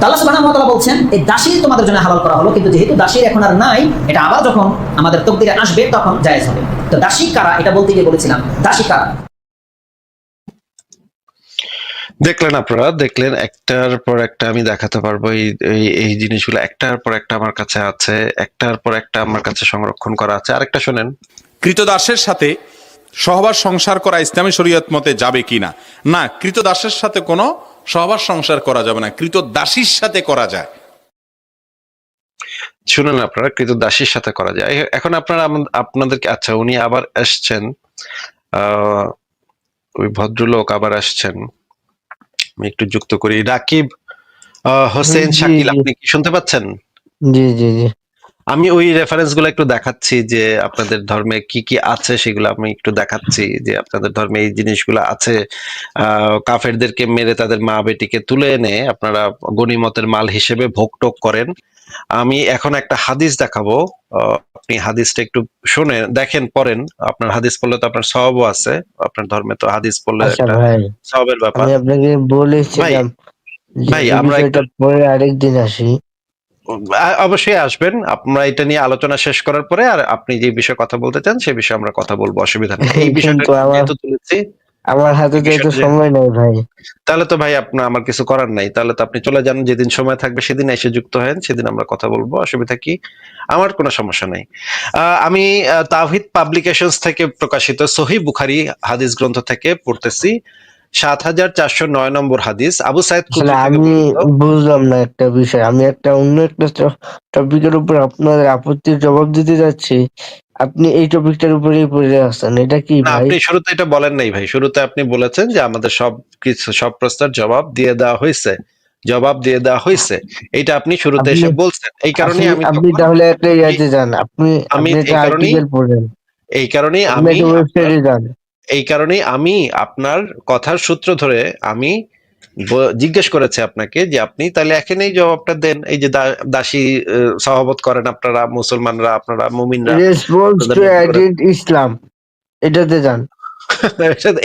আল্লাহ সুবহানাহু ওয়া তাআলা বলছেন এই দাসী তোমাদের জন্য হালাল করা হলো, কিন্তু যেহেতু দাসীর এখন আর নাই, এটা আবার যখন আমাদের তকদিরে আসবে তখন জায়েজ হবে। তো দাসী কারা এটা বলতে গিয়ে বলেছিলাম, দাসী কারা? দেখলেন আপনারা, দেখলেন একটার পর একটা আমি দেখাতে পারবো এই জিনিসগুলো একটার পর একটা আমার কাছে আছে, একটার পর একটা আমার কাছে সংরক্ষণ করা আছে। আরেকটা শোনেন, কৃতদাসের সাথে সহবাস সংসার করা ইসলামী শরীয়ত মতে যাবে কিনা? না, কৃতদাসের সাথে কোনো সহবাস সংসার করা যাবে না, কৃতদাসীর সাথে করা যায়। শুনেন আপনারা, কৃতদাসীর সাথে করা যায়। এখন আপনারা আপনাদেরকে, আচ্ছা উনি আবার আসছেন, ওই ভদ্রলোক আবার আসছেন, আমি একটু যুক্ত করি। রাকিব হোসেন জি শাকিল, জি আপনি কি শুনতে পাচ্ছেন? জি জি জি আমি ওই রেফারেন্স গুলো একটু দেখাচ্ছি যে আপনাদের ধর্মে কি কি আছে, সেগুলো আমি একটু দেখাচ্ছি যে আপনাদের ধর্মে এই জিনিসগুলো আছে। কাফেরদেরকে মেরে তাদের মা বেটিকে তুলে এনে আপনারা গনিমতের মাল হিসেবে ভোগ টোগ করেন। আমি এখন একটা হাদিস দেখাবো, আপনি হাদিসটা একটু শুনে দেখেন, পড়েন। আপনার হাদিস পড়লে তো আপনার সওয়াবও আছে, আপনার ধর্মে তো হাদিস পড়লে আচ্ছা একটা ভাই, সওয়াবের ব্যাপার। আমি আপনাকে ভাই বলেছিলাম যে ভাই এই আমরা একটু, বিষয়টা পরে আরেকদিন আসি। অবশ্যই আসবেন, আমরা এটা নিয়ে আলোচনা শেষ করার পরে আর আপনি যে বিষয়ে কথা বলতে চান সে বিষয়ে আমরা কথা বলবো, অসুবিধা নেই। এই বিষয়টা কিন্তু আমার যেহেতু তুলেছি, আমার হাতে এই তো এত বিষয়টা যে, সময় নাই ভাই। তাহলে তো ভাই আপনার আমার কিছু করার নাই, তাহলে তো আপনি চলে যান, যেদিন সময় থাকবে সেদিন এসে যুক্ত হেন, সেদিন আমরা কথা বলবো, অসুবিধা কি? আমার কোনো সমস্যা নাই। আমি তাওহীদ পাবলিকেশনস থেকে প্রকাশিত সহিহ বুখারী হাদিস গ্রন্থ থেকে পড়তেছি ৭,৪০৯ নম্বর হাদিস, আবু সাইদ আসলে খুদরি থেকে আমি বর্ণিত। বুঝলাম না একটা বিষয়, আমি একটা অন্য একটা টপিকের উপর আপনাদের আপত্তির জবাব দিতে যাচ্ছি, আপনি এই টপিকটার উপরেই পড়ে আছেন, এটা কি না, ভাই? আপনি শুরুতে এটা বলেন নাই ভাই, শুরুতে আপনি বলেছেন যে আমাদের সব প্রশ্নের জবাব দিয়ে দেওয়া হয়েছে, জবাব দিয়ে দেওয়া হয়েছে, এইটা আপনি শুরুতে আপনি এসে বলছেন, এই কারণেই আসলে আমি আপনি তখন তাহলে একটা এই ইয়াতে যান, আপনি আমি আপনি একটা এই কারণেই আর্টিকেল পড়েন, এই কারণেই আপনি আমি একটা আপনার ওয়েবসাইটে যান। এই কারণেই আমি আপনার কথার সূত্র ধরে আমি জিজ্ঞেস করেছি আপনাকে যে আপনি তাহলে এখানেই জবাবটা দেন, এই যে দাসী সহবত করেন আপনারা মুসলমানরা, আপনারা মুমিনরা, রেসপন্স আপনাদের টু মধ্যে করে। অ্যাডিড ইসলাম, এটাতে যান।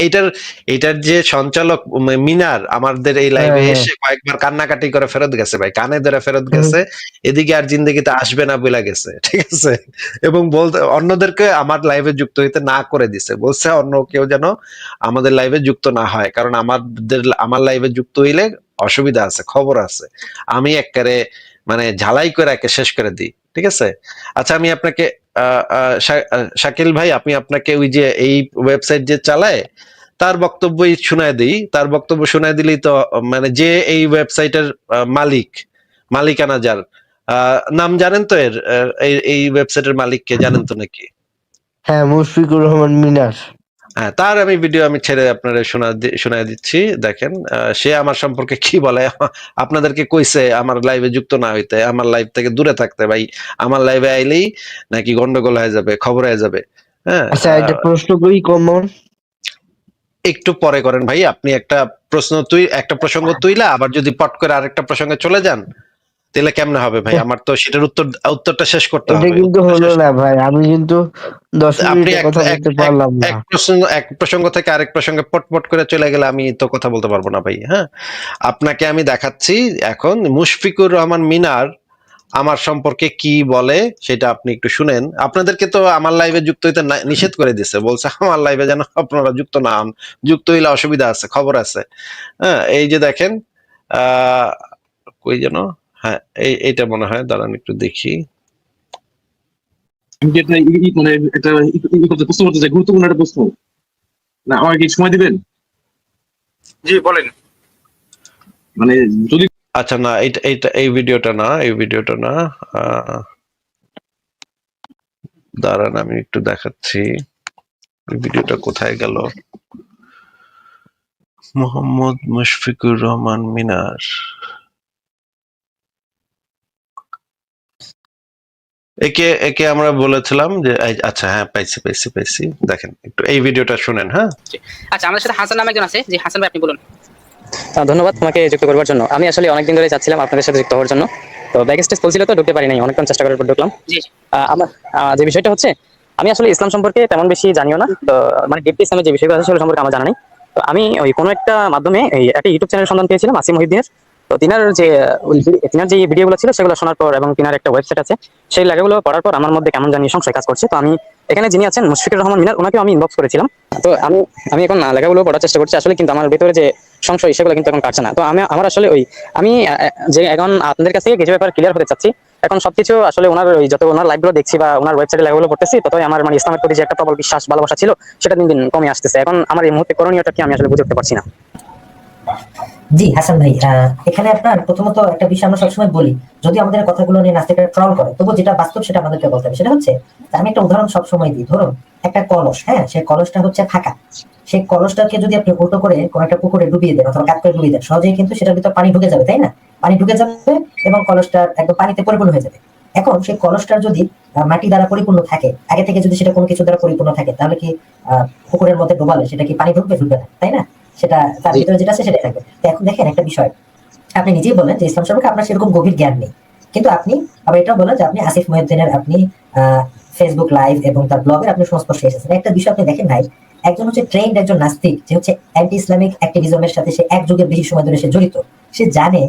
এইটার এইটার যে সঞ্চালক মিনার আমাদের এই হ্যাঁ লাইভে হ্যাঁ। এসে কয়েকবার কান্নাকাটি করে ফেরত গেছে ভাই, কানে ধরে ফেরত হুম। গেছে, এদিকে আর জিন্দগিতে আসবে না বলে গেছে, ঠিক আছে? এবং বলতে অন্যদেরকে আমার লাইভে যুক্ত হইতে না করে দিছে, বলছে অন্য কেউ যেন আমাদের লাইভে যুক্ত না হয়, কারণ আমার লাইভে যুক্ত হইলে অসুবিধা আছে, খবর আছে, আমি একবারে মানে ঝালাই করে একে শেষ করে দিই, ঠিক আছে? আচ্ছা, আমি আপনাকে শাকিল ভাই, আপনি আপনাকে ওই যে এই ওয়েবসাইট যে চালায় তার বক্তব্যই শোনায় দিই, তার বক্তব্য শোনায় দিলেই তো মানে যে এই ওয়েবসাইটের মালিকানা যার, নাম জানেন তো এর, এই ওয়েবসাইটের মালিককে জানেন তো নাকি? হ্যাঁ, মুশফিকুর রহমান মিনার। হ্যাঁ, তার আমি ভিডিও আমি ছেড়ে আপনারা শোনায় দিচ্ছি, দেখেন সে আমার সম্পর্কে কি বলে। আপনাদেরকে কইছে আমার লাইভে যুক্ত না হইতে, আমার লাইভ থেকে দূরে থাকতে ভাই, আমার লাইভে আইলেই নাকি গন্ডগোল হয়ে যাবে, খবর হয়ে যাবে। হ্যাঁ, আচ্ছা, এটা প্রশ্ন করি কমন। একটু পরে করেন ভাই, আপনি একটা প্রসঙ্গ তুইলা আবার যদি পট করে আরেকটা প্রসঙ্গে চলে যান তাহলে কেমনে হবে ভাই? আমার তো সেটার উত্তরটা শেষ করতে এটা হবে, কিন্তু উত্তরটা হলো শেষ। না ভাই, আমি কিন্তু 10 আপনি মিনিটে এক কথা এক বলতে এক পারলাম না। এক প্রসঙ্গ থেকে আরেক প্রসঙ্গে পট করে চলে গেলে আমি তো কথা বলতে পারবো না ভাই। হ্যাঁ, আপনাকে আমি দেখাচ্ছি এখন মুশফিকুর রহমান মিনার আমার সম্পর্কে কি বলে, সেটা আপনি একটু শুনেন। আপনাদেরকে তো আমার লাইভে যুক্ত হইতে নিষেধ করে দিছে, বলছে আমার লাইভে যেন আপনারা যুক্ত না হন, যুক্ত হইলে অসুবিধা আছে, খবর আছে। হ্যাঁ, এই যে দেখেন, আহ কই যেন, হ্যাঁ এইটা মনে হয়, দাঁড়ান একটু দেখি। আমি কি একটা মানে একটা প্রশ্ন করতে চাই, গুরুত্বপূর্ণ একটা প্রশ্ন, না আমাকে কি সময় দিবেন? জি বলেন। মানে যদি আচ্ছা, না এই ভিডিওটা না, এই ভিডিওটা না, দাঁড়ান আমি একটু দেখাচ্ছি, এই ভিডিওটা কোথায় গেল? মোহাম্মদ মুশফিকুর রহমান মিনার, একে আমরা বলেছিলাম যে আচ্ছা হ্যাঁ, পাইছি, দেখেন একটু এই ভিডিওটা শুনেন। হ্যাঁ, আচ্ছা, আমাদের সাথে হাসান নামে একজন আছে, জি হাসান ভাই আপনি বলুন। ধন্যবাদ তোমাকে যুক্ত করবার জন্য। আমি আসলে অনেকদিন ধরে চাচ্ছিলাম আপনাদের সাথে যুক্ত হওয়ার জন্য, তো ব্যাক স্টেজ চলছিল তো ঢুকতে পারি নাই, অনেকক্ষণ চেষ্টা করার পর ঢুকলাম। জি আমার যে বিষয়টা হচ্ছে, আমি আসলে ইসলাম সম্পর্কে তেমন বেশি জানিও না, তো মানে ডিপলি ইসলামের যে বিষয়গুলো আছে সেগুলো সম্পর্কে আমার জানা নেই। তো আমি ওই কোনো একটা মাধ্যমে একটা ইউটিউব চ্যানেল সন্ধান পেয়েছিলাম আসিম মহিউদ্দিনের। তো তিনার যে ভিডিওগুলো ছিল সেগুলো শোনার পর এবং তিনার একটা ওয়েবসাইট আছে, সেই লেখাগুলো পড়ার পর আমার মধ্যে কেমন জানি সংশয় কাজ করছে। তো আমি এখানে যিনি আছেন মুশফিকুর রহমান মিনার, ওনাকে আমি ইনবক্স করেছিলাম। তো আমি এখন লেখাগুলো পড়ার চেষ্টা করছি আসলে, কিন্তু আমার ভেতরে যে সংশয় সেগুলো কিন্তু এখন কাটছে না। তো আমার আসলে আমি যে এখন আপনাদের কাছ থেকে কিছু ব্যাপার ক্লিয়ার হতে চাচ্ছি। এখন সবকিছু আসলে ওনার যত ওনার লাইভগুলো দেখছি বা ওনার ওয়েবসাইটে লেখাগুলো পড়তেছি, ততই আমার মানে ইসলামের প্রতি যে একটা প্রবল বিশ্বাস ভালোবাসা ছিল সেটা দিন দিন কমে আসতেছে। এখন আমার এই মুহূর্তে করণীয়টা কি আমি আসলে বুঝে উঠতে পারছি না। জি হাসান ভাই, এখানে আপনার প্রথমত একটা বিষয় আমরা সবসময় বলি, যদি আমাদের কথাগুলো নিয়ে নাস্তিকরা ট্রল করে, তবু যেটা বাস্তব সেটা আমাদেরকে বলতে হবে। সেটা হচ্ছে, আমি একটা উদাহরণ সবসময় দিই, ধরুন একটা কলস, হ্যাঁ, সেই কলসটা হচ্ছে ফাঁকা, সেই কলসটাকে যদি আপনি উল্টো করে কোনো একটা পুকুরে ডুবিয়ে দেন অথবা কাত করে ডুবিয়ে দেন, সহজেই কিন্তু সেটার ভিতর পানি ঢুকে যাবে, তাই না? পানি ঢুকে যাবে এবং কলসটা একদম পানিতে পরিপূর্ণ হয়ে যাবে। এখন সেই কলসটার যদি মাটি দ্বারা পরিপূর্ণ থাকে, আগে থেকে যদি সেটা কোনো কিছু দ্বারা পরিপূর্ণ থাকে, তাহলে কি পুকুরের মধ্যে ডোবালে সেটা কি পানি ঢুকবে না, তাই না? সেটা তার ভিতরে যেটা আছে সেটাই থাকবে। তো এখন দেখেন একটা বিষয়, আপনি নিজেই বলেন যে ইসলাম সম্পর্কে আপনার সেরকম গভীর জ্ঞান নেই, কিন্তু আপনি আবার এটাও বলেন যে আপনি আসিফ মহিউদ্দিনের আপনি ফেসবুক লাইভ এবং তার ব্লগের আপনি সংস্পর্শে এসেছেন। একটা বিষয় আপনি দেখেন ভাই, একজন হচ্ছে ট্রেন্ড একজন নাস্তিক যে হচ্ছে অ্যান্টি ইসলামিক অ্যাক্টিভিজমের সাথে সে এক যুগের বেশি সময় ধরে সে জড়িত, সে জানে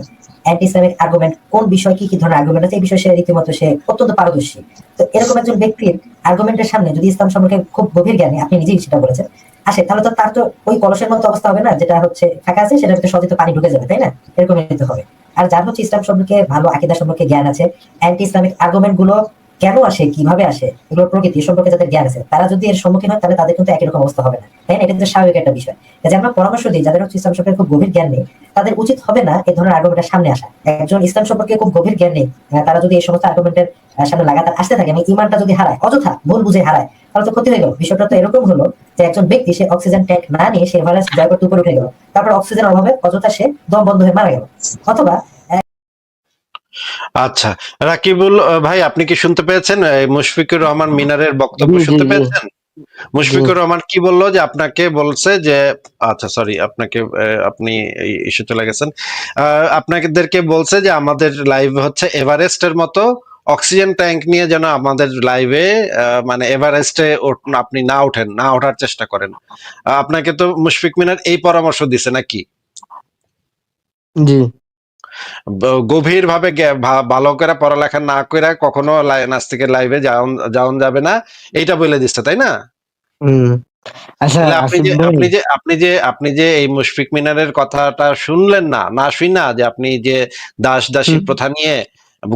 অ্যান্টি ইসলামিক আর্গুমেন্ট কোন বিষয় কি ধরনের আর্গুমেন্ট আছে, এই বিষয়ে সে রীতিমতো সে অত্যন্ত পারদর্শী। তো এরকম একজন ব্যক্তির আর্গুমেন্টের সামনে যদি ইসলাম সম্পর্কে খুব গভীর জ্ঞানী, আপনি নিজেই সেটা বলেছেন, আসে, তাহলে তো তার তো ওই কলসের মতো অবস্থা হবে না, যেটা হচ্ছে ফাঁকা আছে সেটার ভিতরে সহজে পানি ঢুকে যাবে, তাই না? এরকম নিতে হবে। আর যার হচ্ছে ইসলাম সম্পর্কে ভালো আকীদা সম্পর্কে জ্ঞান আছে, অ্যান্টি ইসলামিক আর্গুমেন্ট গুলো কেন আসে, কিভাবে আসে, এগুলোর প্রকৃতি সম্পর্কে যাদের জ্ঞান আছে, তারা যদি এর সম্মুখীন হয় তাহলে তাদের কিন্তু একই রকম অবস্থা হবে না, তাই না? এটা কিন্তু স্বাভাবিক একটা বিষয়। কাজে আমরা পরামর্শ দিই যাদের হচ্ছে ইসলাম সম্পর্কে খুব গভীর জ্ঞান নেই, তাদের উচিত হবে না এই ধরনের আর্গুমেন্টের সামনে আসা। একজন ইসলাম সম্পর্কে খুব গভীর জ্ঞান নেই, তারা যদি এই সমস্ত আর্গুমেন্টের সামনে লাগাতার আসতে থাকে এবং ইমানটা যদি হারায়, অযথা ভুল বুঝে হারায়, তাহলে তো ক্ষতি হয়ে গেল। বিষয়টা তো এরকম হলো যে একজন ব্যক্তি সে অক্সিজেন ট্যাঙ্ক না নিয়ে সে এভারেস্ট জয় করতে উপরে উঠে গেল, তারপর অক্সিজেনের অভাবে অযথা সে দম বন্ধ হয়ে মারা গেল। অথবা আচ্ছা, রাকিবুল ভাই, আপনি কি শুনতে পেয়েছেন মুশফিকুর রহমান মিনারের বক্তব্য জি, জি, শুনতে জি। পেয়েছেন? মুশফিকুর রহমান কি বললো যে আপনাকে বলছে যে, আচ্ছা সরি, আপনাকে আপনি ইস্যু চলে গেছেন, আপনাদেরকে বলছে যে আমাদের লাইভ হচ্ছে এভারেস্টের মতো, অক্সিজেন ট্যাঙ্ক নিয়ে যেন আমাদের লাইভে মানে এভারেস্টে আপনি না ওঠেন, না ওঠার চেষ্টা করেন। আপনাকে তো মুশফিক মিনার এই পরামর্শ দিছে নাকি? জি। গভীর ভাবে ভালো করে পড়ালেখা না করে কখনো নাস্তিকের লাইভে যাওন যাবে না, এইটা বলে দিচ্ছে, তাই না? হুম। আচ্ছা তাহলে আসিফ ভাই, আপনি যে এই মুশফিক মিনারের কথাটা শুনলেন না, না শুনা যে আপনি যে দাসী প্রথা নিয়ে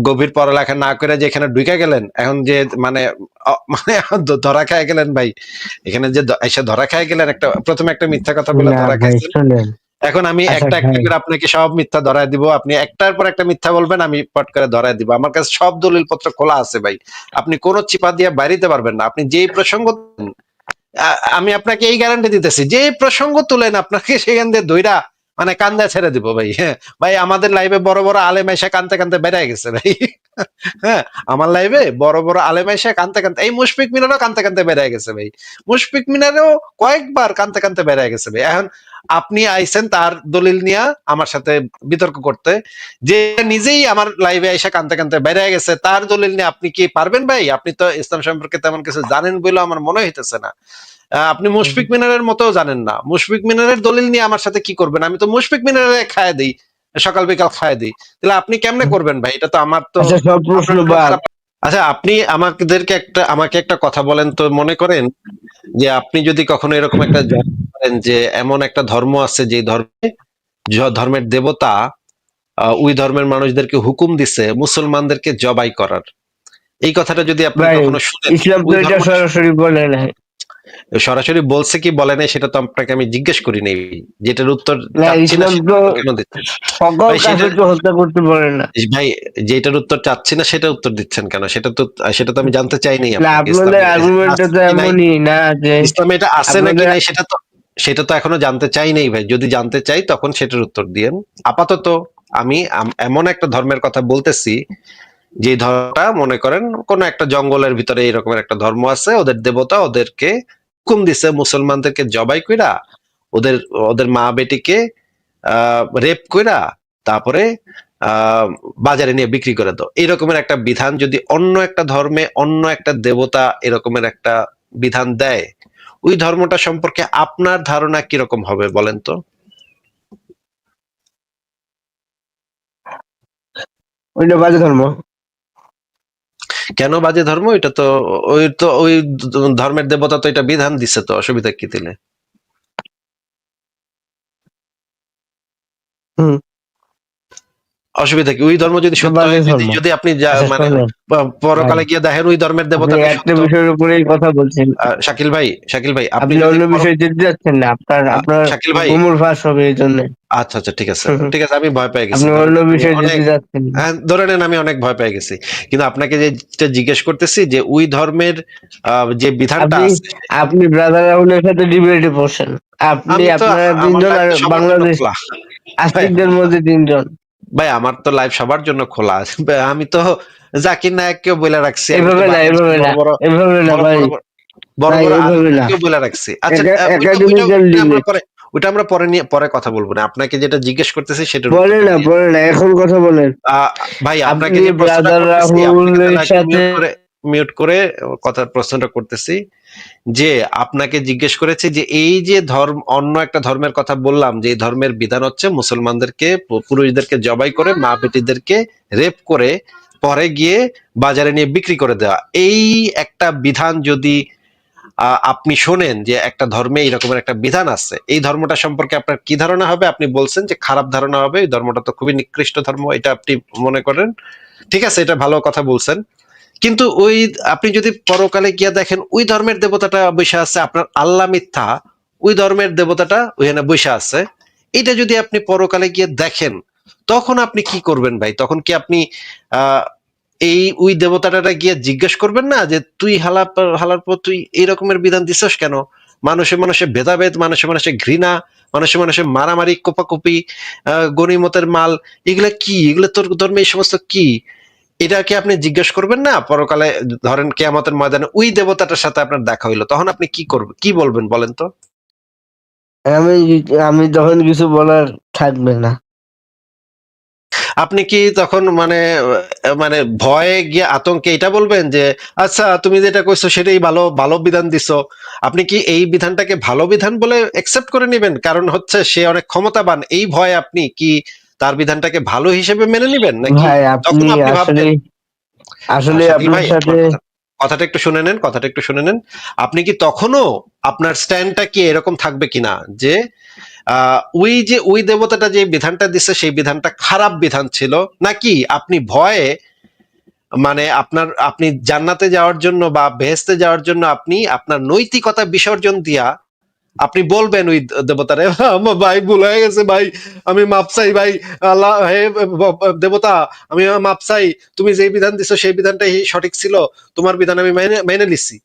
গভীর পড়ালেখা না করে যে এখানে ঢুকে গেলেন, এখন যে মানে মানে ধরা খেয়ে গেলেন ভাই, এখানে যে এসে ধরা খেয়ে গেলেন, একটা প্রথমে একটা মিথ্যা কথা বলে না ধরা ভাই খাইছেন। শুনেন। এখন আমি আচ্ছা একটা একটা ভাই, করে আপনাকে সব মিথ্যা ধরায় দিব, আপনি একটার পর একটা মিথ্যা বলবেন, আমি পট করে ধরায় দিব। আমার কাছে সব দলিল পত্র খোলা আছে ভাই, আপনি কোন চিপা দিয়ে বাইরেতে পারবেন না। আপনি যেই প্রসঙ্গ আমি আপনাকে এই গ্যারান্টি দিতেছি, যে প্রসঙ্গ তুলেন আপনাকে সেখান দিয়ে ধইরা মানে কান্দা ছেড়ে দিব ভাই। হ্যাঁ ভাই, আমাদের লাইভে বড় বড় আলেম এসে কানতে কানতে বেড়ে গেছে ভাই। হ্যাঁ, আমার লাইভে বড় বড় আলেম এসে কানতে কানতে, এই মুশফিক মিনারও কানতে কানতে বেড়ে গেছে ভাই, মুশফিক মিনারও কয়েকবার কানতে কানতে বেড়ে গেছে ভাই। এখন আপনি আইছেন তার দলিল নিয়ে আমার সাথে বিতর্ক করতে, যে নিজেই আমার লাইভে এসে কানতে কানতে বেড়ে গেছে, তার দলিল নিয়ে আপনি কি পারবেন ভাই? আপনি তো ইসলাম সম্পর্কে তেমন কিছু জানেন বলে আমার মনে হইতেছে না। আপনি মুশফিক মিনারের মতো জানেন না, মুশফিক মিনারের দলিল নিয়ে আমার সাথে কি করবেন? আমি তো মুশফিক মিনারে খায় দিই, সকাল বিকাল খায় দিই, তাহলে আপনি কেমনে করবেন ভাই? এটা তো আমার তো আচ্ছা সব প্রশ্ন বাদ। আচ্ছা, আপনি আমাকে একটা কথা বলেন তো, মনে করেন যে আপনি যদি কখনো এরকম একটা করেন যে এমন একটা ধর্ম আছে যে ধর্মের দেবতা ওই ধর্মের মানুষদেরকে হুকুম দিছে মুসলমানদেরকে জবাই করার, এই কথাটা যদি আপনি ভাই কখনো শুনেন, ইসলাম তো ওই এটা ধর্মটা সরাসরি বলে নাই। সরাসরি বলছে কি বলে নাই সেটা তো আপনাকে আমি জিজ্ঞেস করি নাই, যেটার উত্তর না চাচ্ছি না ইসলাম সেটা তো উত্তর কেন দিচ্ছেন সকল ভাই? সেটা কাফেরকে হত্যা করতে বলে না। ভাই, যেটার উত্তর চাচ্ছি না সেটা উত্তর দিচ্ছেন কেন? সেটা তো আমি জানতে চাই নাই না আপনাকে। আপনাদের আর্গুমেন্টটা তো এমনই না যে ইসলামে এটা আছে নাকি আপনাদের নাই সেটা তো এখনো জানতে চাই নাই ভাই। যদি জানতে চাই তখন সেটার উত্তর দিয়েন। আপাতত আমি এমন একটা ধর্মের কথা বলতেছি যে ধর্মটা, মনে করেন কোন একটা জঙ্গলের ভিতরে এরকমের একটা ধর্ম আছে, ওদের দেবতা ওদেরকে হুকুম দিছে মুসলমানদেরকে জবাই কইরা, ওদের ওদের মা বেটিকে রেপ কইরা তারপরে বাজারে নিয়ে বিক্রি করে দাও, এরকমের একটা বিধান যদি অন্য একটা ধর্মে অন্য একটা দেবতা এরকমের একটা বিধান দেয়, ওই ধর্মটা সম্পর্কে আপনার ধারণা কিরকম হবে বলেন তো? ওইটা বাজে ধর্ম। কেন বাজে ধর্ম? এটা তো ওই ধর্মের দেবতা তো এটা বিধান দিছে, তো অসুবিধা কি দিলে? হুম। অসুবিধা কি? ওই ধর্ম যদি সত্য বাজে হয়, ধর্ম। যদি আপনি আচ্ছা মানে শোনেন ভাই, পরকালে গিয়ে দেখেন ওই ধর্মের আপনি দেবতাটাই একটা সত্য। বিষয়ের উপরেই কথা বলছেন, শাকিল ভাই আপনি আপনি যদি অন্য বিষয়ে যেতে যাচ্ছেন না, আপনার শাকিল ভাই, গুমর ফাঁস হবে এই জন্য। আচ্ছা আচ্ছা, ঠিক আছে ঠিক আছে, আমি ভয় পেয়ে গেছি, আপনি ধরে অন্য নেন আমি বিষয়ে অনেক, যেতে যাচ্ছেন না। ধরে নেন আমি অনেক ভয় পেয়ে গেছি। কিন্তু আপনাকে যেটা জিজ্ঞেস করতেছি যে ওই ধর্মের যে বিধানটা আপনি আছে, আপনি ব্রাদার রাহুলের সাথে ডিবেটে বসেন, আপনি আমি তো আপনারা আমার তিনজন লাইফ আর তো সবার জন্য বাংলাদেশ খোলা ভাই। আস্তিকদের মধ্যে তিনজন। ভাই আমার তো লাইভ সবার জন্য খোলা আছে। আমি তো জাকির নায়ককেও বলে রাখছি, আমি তো এভাবে না, বাংলাদেশের এভাবে না, বড় বড় এভাবে না বড় ভাই, বড় বড় ভাই বড় এভাবে না। আলেমদেরকেও বলে রাখছি। আচ্ছা, একাডেমিক্যাল ডিবেট ওইটা আমরা পরে নিয়ে পরে কথা বলবো না, আপনাকে যেটা জিজ্ঞেস করতেছি সেটার বলে উত্তরটা না, দিয়ে। বলে না, এখন কথা বলেন। ভাই আপনাকে আপনি যে প্রশ্নটা ব্রাদার করতেছি, আপনি কি রাহুলের তাহলে আগে সাথে মিউট করে মিউট করে কথার প্রশ্নটা করতেছি, যে আপনাকে জিজ্ঞেস করেছে যে এই যে ধর্ম, অন্য একটা ধর্মের কথা বললাম, যে এই ধর্মের বিধান হচ্ছে মুসলমানদেরকে, পুরুষদেরকে জবাই করে মা বেটিদেরকে রেপ করে পরে গিয়ে বাজারে নিয়ে বিক্রি করে দেওয়া। এই একটা বিধান যদি আপনি শোনেন যে একটা ধর্মে এরকমের একটা বিধান আছে, এই ধর্মটা সম্পর্কে আপনার কি ধারণা হবে? আপনি বলছেন যে খারাপ ধারণা হবে, এই ধর্মটা তো খুবই নিকৃষ্ট ধর্ম, এটা আপনি মনে করেন। ঠিক আছে, এটা ভালো কথা বলছেন, কিন্তু ওই আপনি যদি পরকালে গিয়া দেখেন ওই ধর্মের দেবতাটা বসে আছে, আপনার আল্লাহ মিথ্যা, ওই ধর্মের দেবতাটা ওইখানে বসে আছে, এটা যদি আপনি পরকালে গিয়ে দেখেন, তখন আপনি কি করবেন ভাই? তখন কি আপনি আহ এই ওই দেবতাটা গিয়ে জিজ্ঞেস করবেন না যে তুই হালার পর তুই এইরকমের বিধান দিছস কেন? মানুষে মানুষে ভেদাভেদ, মানুষে মানুষে ঘৃণা, মানুষে মানুষে মারামারি, কোপাকুপি, গনিমতের মাল, এগুলা কি? এগুলো তোর ধর্মে এই সমস্ত কি? এটা কি আপনি জিজ্ঞেস করবেন না পরকালে? ধরেন কিয়ামতের ময়দানে ওই দেবতাটার সাথে আপনার দেখা হইলো, তখন আপনি কি করবেন, কি বলবেন বলেন তো? আমি আমি তখন কিছু বলার থাকবে না। আপনি কি তখন মানে মানে ভয়ে গিয়ে আতঙ্কে এটা বলবেন যে আচ্ছা তুমি যেটা কইছো সেটাই ভালো, ভালো বিধান দিছো? আপনি কি এই বিধানটাকে ভালো বিধান বলে একসেপ্ট করে নেবেন, কারণ হচ্ছে সে অনেক ক্ষমতাবান, এই ভয়ে আপনি কি তার বিধানটাকে ভালো হিসেবে মেনে নিবেন, নাকি ভাই তখন আপনি আপনি আসলে ভাববেন? আসলে শাকিল আপনার ভাই, সাথে আমার কথাটা একটু শুনে নেন, কথাটা একটু শুনে নেন। আপনি কি তখনও আপনার স্ট্যান্ডটা কি এরকম থাকবে কিনা যে ওই যে ওই দেবতাটা যে বিধানটা দিচ্ছে সেই বিধানটা খারাপ বিধান ছিল, নাকি আপনি ভয়ে মানে আপনি জান্নাতে যাওয়ার জন্য বা বেহেশতে যাওয়ার জন্য আপনি আপনার নৈতিকতা বিসর্জন দিয়া আপনি বলবেন ওই দেবতারে আমার ভাই ভুল হয়ে গেছে ভাই, আমি মাপ চাই ভাই, আল্লাহ হে দেবতা, আমি মাপ চাই, তুমি যে বিধান দিছো সেই বিধানটাই সঠিক ছিল, তোমার বিধান আমি মেনে মেনে নিছি।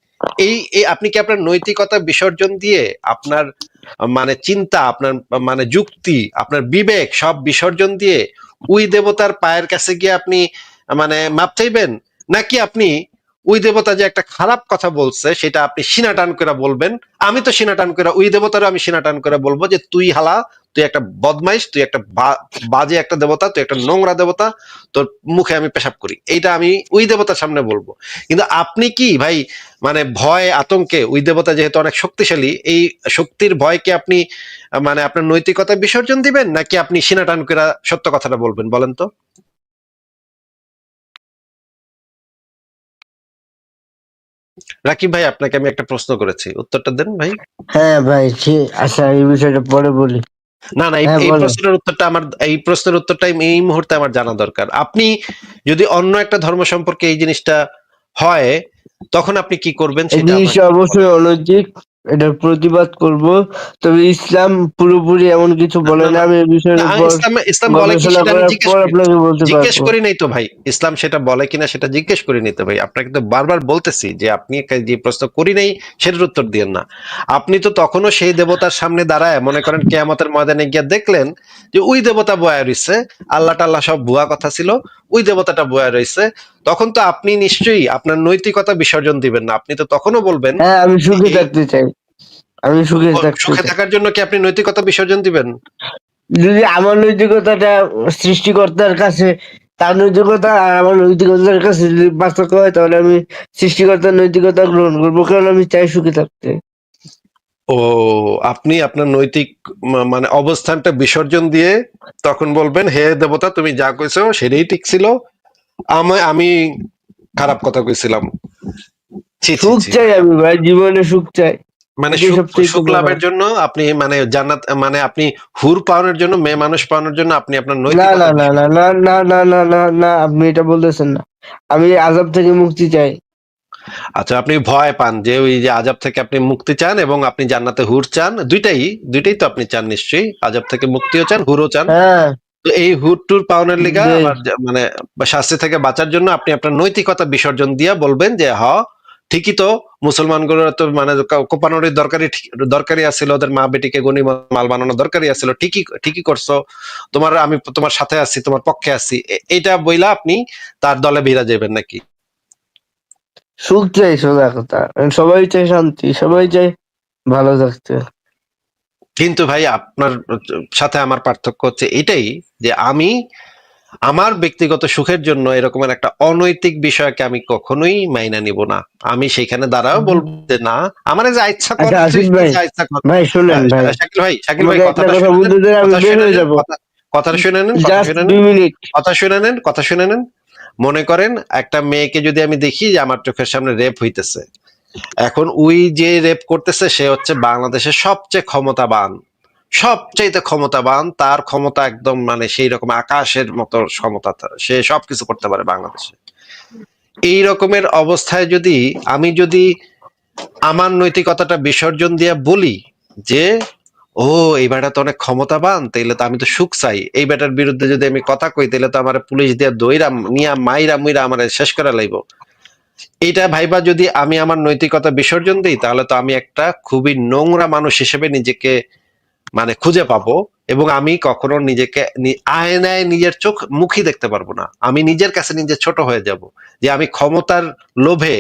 এই আপনি কি আপনার নৈতিকতা বিসর্জন দিয়ে আপনার মানে চিন্তা, আপনার মানে যুক্তি, আপনার বিবেক সব বিসর্জন দিয়ে ওই দেবতার পায়ের কাছে গিয়ে আপনি মানে মাপ চাইবেন, নাকি আপনি ওই দেবতা যে একটা খারাপ কথা বলছে সেটা আপনি সিনা টান করে বলবেন? আমি তো সিনা টান করে ওই দেবতারও আমি সিনা টান করে বলবো যে তুই হালা, তুই একটা বদমাইশ, তুই একটা বাজে একটা দেবতা, তুই একটা নোংরা দেবতা, তোর মুখে আমি পেশাব করি, এইটা আমি ওই দেবতার সামনে বলবো। কিন্তু আপনি কি ভাই মানে ভয় আতঙ্কে, ওই দেবতা যেহেতু অনেক শক্তিশালী, এই শক্তির ভয়কে আপনি মানে আপনার নৈতিকতা বিসর্জন দিবেন, নাকি আপনি সিনা টান করে সত্য কথাটা বলবেন বলেন তো? রাকিব ভাই, আপনাকে আমি একটা প্রশ্ন করেছি, উত্তরটা দেন ভাই। হ্যাঁ ভাই, আচ্ছা এই বিষয়টা পরে বলি। না না, হ্যাঁ এই বলেন। প্রশ্নের উত্তরটা আমার, এই প্রশ্নের উত্তরটা এই মুহূর্তে আমার জানা দরকার। আপনি যদি অন্য একটা ধর্ম সম্পর্কে এই জিনিসটা হয়, তখন আপনি কি করবেন এই সেটা জিনিসটা আমাকে অবশ্যই অনৈতিক, এটার প্রতিবাদ করব। তবে ইসলাম পুরোপুরি এমন কিছু না বলে না না, না আমি এই বিষয়ের না, উপর ইসলাম ইসলাম বলে কি গবেষণা সেটা আমি করার জিজ্ঞেস পর করি, আপনাকে বলতে জিজ্ঞেস পারবো। করি নাই তো ভাই, ইসলাম সেটা বলে কিনা সেটা জিজ্ঞেস করি নাই তো ভাই, আপনাকে তো বারবার বলতেছি যে আপনি যে প্রশ্ন করি নাই সেটার উত্তর দিয়েন না। আপনি তো তখনও সেই দেবতার সামনে দাঁড়ায় মনে করেন কিয়ামতের ময়দানে গিয়ে দেখলেন যে ওই দেবতা বয়া রইছে, আল্লাহ টাল্লাহ সব ভুয়া কথা ছিল, ওই দেবতাটা বয়া রইছে, তখন তো আপনি নিশ্চয়ই আপনার নৈতিকতা বিসর্জন দিবেন না, আপনি তো তখনও বলবেন হ্যাঁ, আমি যে সুখে এই থাকতে চাই, আমি সুখে থাকতে সুখে চাই। থাকার জন্য কি আপনি নৈতিকতা বিসর্জন দিবেন? যদি আমার নৈতিকতাটা সৃষ্টিকর্তার কাছে, তার নৈতিকতা আর আমার নৈতিকতার কাছে যদি পার্থক্য হয়, তাহলে আমি সৃষ্টিকর্তার নৈতিকতা গ্রহণ করবো, কারণ আমি চাই সুখে থাকতে। ও, আপনি আপনার নৈতিক মানে অবস্থানটা বিসর্জন দিয়ে তখন বলবেন হে দেবতা তুমি যা কইছো সেটাই ঠিক ছিল, আমি খারাপ কথা কইছিলাম। ছি ছি সুখ ছি চাই ভাই, আমি ভাই, জীবনে সুখ চাই, মানে এটাই সুখ, সবচেয়ে সুখ বড়। লাভের জন্য আপনি মানে জান্নাত মানে আপনি হুর পাওয়ানোর জন্য, মেয়ে মানুষ পাওয়ানোর জন্য আপনি আপনার না না নৈতিকতা না না না না না না না না, আপনি এটা বলতেছেন না। আমি আযাব থেকে মুক্তি চাই। আচ্ছা, আপনি ভয় পান যে ওই যে আযাব থেকে আপনি মুক্তি চান এবং আপনি জান্নাতে হুর চান, দুইটাই, দুইটাই তো আপনি চান নিশ্চয়ই, আযাব থেকে মুক্তিও চান, হুরও চান। হ্যাঁ, তো এই হুট টুর পাওনের লিগা যে আবার মানে শাস্তি থেকে বাঁচার জন্য আপনি আপনার নৈতিকতা বিসর্জন দিয়া বলবেন যে ঠিকই তো, মুসলমানগুলো তো মানে কোপানোর দরকারি আছিল, ওদের মা বেটিকে গনিমত মাল বানানো দরকারি আছিল, ঠিকই ঠিকই করছো, আমি তোমার সাথে আছি, তোমার পক্ষে আছি, এইটা বইলা আপনি তার দলে ভিড়া যাবেন নাকি? সুখ চাই, সোজা কথা। সবাই চাই শান্তি, সবাই চাই ভালো থাকতে। কিন্তু ভাই আপনার সাথে আমার পার্থক্য হচ্ছে এটাই যে আমি আমার ব্যক্তিগত সুখের জন্য এরকমের একটা অনৈতিক বিষয়কে আমি কখনোই মাইনা নিব না। আমি সেখানে দাঁড়াও বলবো যে না, আমার যা ইচ্ছা কর, আচ্ছা তুই আসিফ ভাই, যা ইচ্ছা কর। ভাই শুনেন ভাই, শাকিল ভাই আমাকে একটা কথাটা কথা শুনে নেন, বলতে দেন, আমি কথা বের শুনে হয়ে নেন, যাব। কথা শুনে নেন, কথা জাস্ট শুনে 2 নেন, মিনিট। কথা শুনে নেন, কথা শুনে নেন। মনে করেন একটা মেয়েকে যদি আমি দেখি যে আমার চোখের সামনে রেপ হইতেছে, এখন ওই যে রেপ করতেছে সে হচ্ছে বাংলাদেশের সবচেয়ে ক্ষমতাবান, সবচেয়ে ক্ষমতাবান, তার ক্ষমতা একদম মানে সেই রকম আকাশের মতো ক্ষমতা, সে সবকিছু করতে পারে বাংলাদেশে। এই রকমের অবস্থায় যদি আমার নৈতিকতাটা বিসর্জন দিয়ে বলি যে ও এই বেটা তো অনেক ক্ষমতাবান, তাইলে তো আমি তো সুখ চাই, এই বেটার বিরুদ্ধে যদি আমি কথা কই তাহলে তো আমার পুলিশ দিয়ে দইরা নিয়া মাইরা মুইরা আমার শেষ করা লাগবো, এটা ভাইবা যদি আমি আমার নৈতিকতা বিসর্জন দিই তাহলে তো আমি একটা খুবই নোংরা মানুষ হিসেবে নিজেকে মানে খুঁজে পাবো, এবং আমি কখনো নিজেকে আয়নায় নিজের চোখ মুখই দেখতে পারবো না। আমি নিজের কাছে নিজে ছোট হয়ে যাব, যে আমি ক্ষমতার লোভে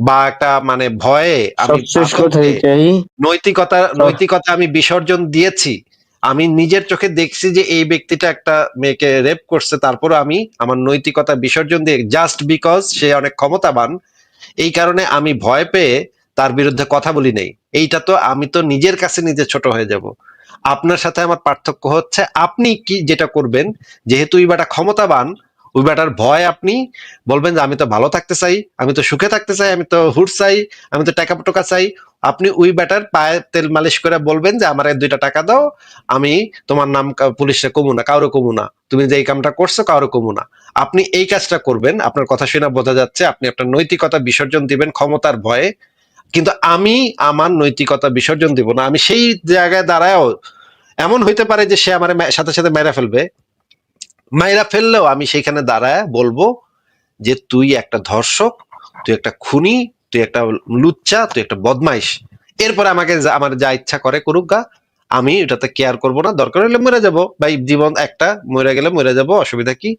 বা একটা মানে ভয়ে আমি সবশেষ কথা আতঙ্কে এটাই। নৈতিকতা আমি বিসর্জন দিয়েছি। আমি নিজের চোখে দেখছি যে এই ব্যক্তিটা একটা মেয়েকে রেপ করছে, তারপর আমি আমার নৈতিকতা বিসর্জন দিয়ে জাস্ট বিকজ সে অনেক ক্ষমতাবান, এই কারণে আমি ভয় পেয়ে তার বিরুদ্ধে কথা বলি নাই। এইটা তো আমি তো নিজের কাছে নিজে ছোট হয়ে যাব। আপনার সাথে আমার পার্থক্য হচ্ছে আপনি কি যেটা করবেন, যেহেতু ওই বেটা ক্ষমতাবান, ওই বেটার ভয় আপনি বলবেন যে আমি তো ভালো থাকতে চাই, আমি তো সুখে থাকতে চাই, আমি তো হুট চাই, আমি তো টাকা টোকা চাই। আপনি ওই বেটার পায়ে তেল মালিশ করে বলবেন যে আমার 2টা টাকা দাও, আমি তোমার নাম পুলিশে কমু না, কারো কমু না, তুমি যে এই কামটা করছো কারো কমু না। আপনি এই কাজটা করবেন, আপনার কথা শুনে বোঝা যাচ্ছে আপনি আপনার নৈতিকতা বিসর্জন দিবেন ক্ষমতার ভয়ে। কিন্তু আমি আমার নৈতিকতা বিসর্জন দিব না। আমি সেই জায়গায় দাঁড়ায়ও এমন হইতে পারে যে সে আমার সাথে সাথে মেরা ফেলবে, মাইরা ফেললেও আমি সেইখানে দাঁড়ায় বলবো যে তুই একটা ধর্ষক, তুই একটা খুনি, তুই একটা লুচ্চা, তুই একটা বদমাইশ। এরপরে আমাকে আমার যা ইচ্ছা করে করুক গা, আমি এটাতে কেয়ার করব না, দরকার হলে মরে যাব ভাই, জীবন একটা, মরে গেলে মরে যাব, অসুবিধা কি?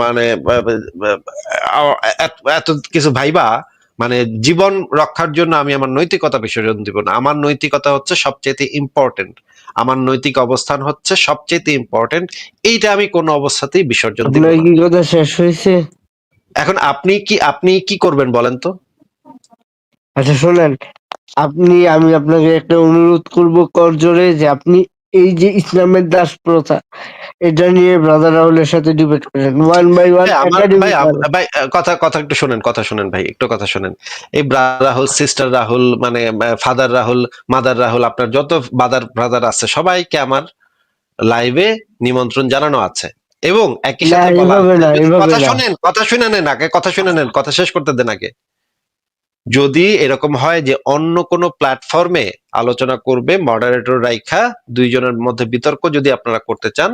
মানে এত কিছু ভাইবা মানে জীবন রক্ষার জন্য আমি আমার নৈতিকতা বিসর্জন দিব না। আমার নৈতিকতা হচ্ছে সবচেয়ে ইম্পর্টেন্ট, আমার নৈতিক অবস্থান হচ্ছে সবচেয়ে ইম্পর্টেন্ট, এইটা আমি কোনো অবস্থাতেই বিসর্জন দিব আপনার না। কি কথা শেষ হয়েছে? এখন আপনি কি করবেন বলেন তো? আচ্ছা শোনেন, আমি আপনাকে একটা অনুরোধ করব করজোরে, যে আপনি এই যে ইসলামের দাস প্রথা, এটা নিয়ে ব্রাদার রাহুলের সাথে ডিবেট করেন, 1 বাই 1 হ্যাঁ, আমার ভাই একাডেমিক্যাল। ভাই কথা একটু শুনেন, কথা শুনেন ভাই, একটু কথা শুনেন। এই ব্রাদার রাহুল, সিস্টার রাহুল, মানে ফাদার রাহুল, মাদার রাহুল, আপনার যত ব্রাদার আছে সবাইকে আমার লাইভে নিমন্ত্রণ জানানো আছে, এবং একই না সাথে বলা এভাবে আছে না, যদি এভাবে কথা না। শুনেন, কথা শুনে নেন আগে, কথা শুনে নেন, কথা শেষ করতে দেন আগে। যদি এরকম হয় যে অন্য কোনো প্ল্যাটফর্মে আলোচনা করবে মডারেটর রাইখা, দুইজনের মধ্যে বিতর্ক যদি আপনারা করতে চান,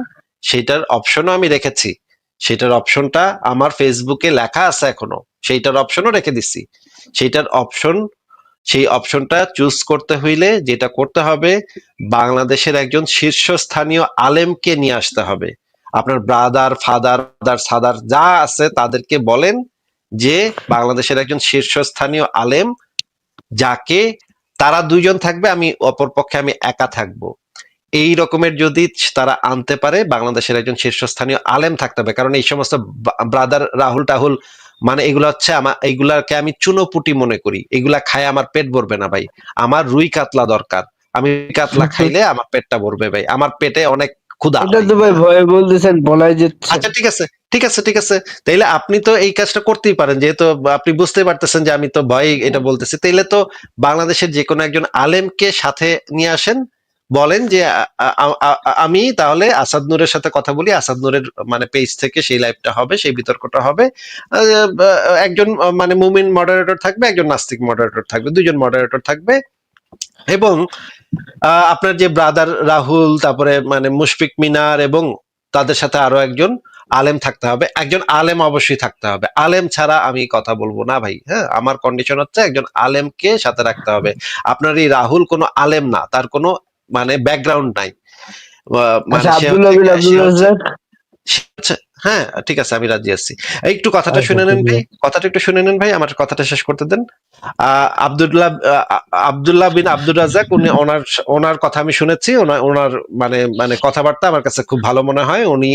সেটার অপশনও আমি রেখেছি। সেটার অপশনটা আমার ফেসবুকে লেখা আছে এখনো, সেইটার অপশনও রেখে দিছি। সেই অপশনটা চুজ করতে হইলে যেটা করতে হবে, বাংলাদেশের একজন শীর্ষস্থানীয় আলেমকে নিয়ে আসতে হবে। আপনার ব্রাদার, ফাদার, সাদার যা আছে তাদেরকে বলেন যে বাংলাদেশের একজন শীর্ষস্থানীয় আলেম, যাকে তারা 2জন থাকবে, আমি অপরপক্ষে আমি একা থাকবো, এই রকমের যদি তারা আনতে পারে, বাংলাদেশের একজন শীর্ষস্থানীয় আলেম থাকতে হবে। কারণ এই সমস্ত ব্রাদার রাহুল টাহুল মানে এগুলো হচ্ছে এইগুলাকে আমি চুনোপুটি মনে করি, এগুলা খায় আমার পেট ভরবে না ভাই। আমার রুই কাতলা দরকার, আমি রুই কাতলা খাইলে আমার পেটটা ভরবে ভাই, আমার পেটে অনেক ক্ষুধা এটা ভাই। তো ভাই ভয়ে বলতেছেন, বলাই যাচ্ছে। আচ্ছা ঠিক আছে, ঠিক আছে, ঠিক আছে, তাইলে আপনি তো এই কাজটা করতেই পারেন, যেহেতু আপনি বুঝতে পারতেছেন যে আমি তো ভয় এটা বলতেছি, তাইলে তো বাংলাদেশের যে কোনো একজন আলেমকে সাথে নিয়ে আসেন, বলেন যে আমি তাহলে আসাদ নূরের সাথে কথা বলি, আসাদ নূরের মানে পেজ থেকে সেই লাইভটা হবে, সেই বিতর্কটা হবে। একজন মানে মুমিন মডারেটর থাকবে, একজন নাস্তিক মডারেটর থাকবে, 2জন মডারেটর থাকবে, এবং আপনার যে ব্রাদার রাহুল, তারপরে মানে মুশফিক মিনার, এবং তাদের সাথে আরো একজন আলেম থাকতে হবে, একজন আলেম অবশ্যই থাকতে হবে, আলেম ছাড়া আমি কথা বলবো না ভাই। হ্যাঁ, আমার কন্ডিশন হচ্ছে একজন আলেমকে সাথে রাখতে হবে। আপনার এই রাহুল কোনো আলেম না, তার কোনো মানে ব্যাকগ্রাউন্ড নাই, মানে আচ্ছা আব্দুল্লাহ বিন আব্দুল রাজ্জাক। হ্যাঁ ঠিক আছে, আমি রাজি আছি। একটু কথাটা আচ্ছা শুনে নেন ঠিক ভাই, আছে। কথাটা একটু শুনে নেন ভাই, আমার কথাটা শেষ করতে দেন। আব্দুল্লাহ আব্দুল্লাহ বিন আব্দুর রাজ্জাক, উনি ওনার কথা আমি শুনেছি। ওনার মানে মানে কথাবার্তা আমার কাছে খুব ভালো মনে হয়। উনি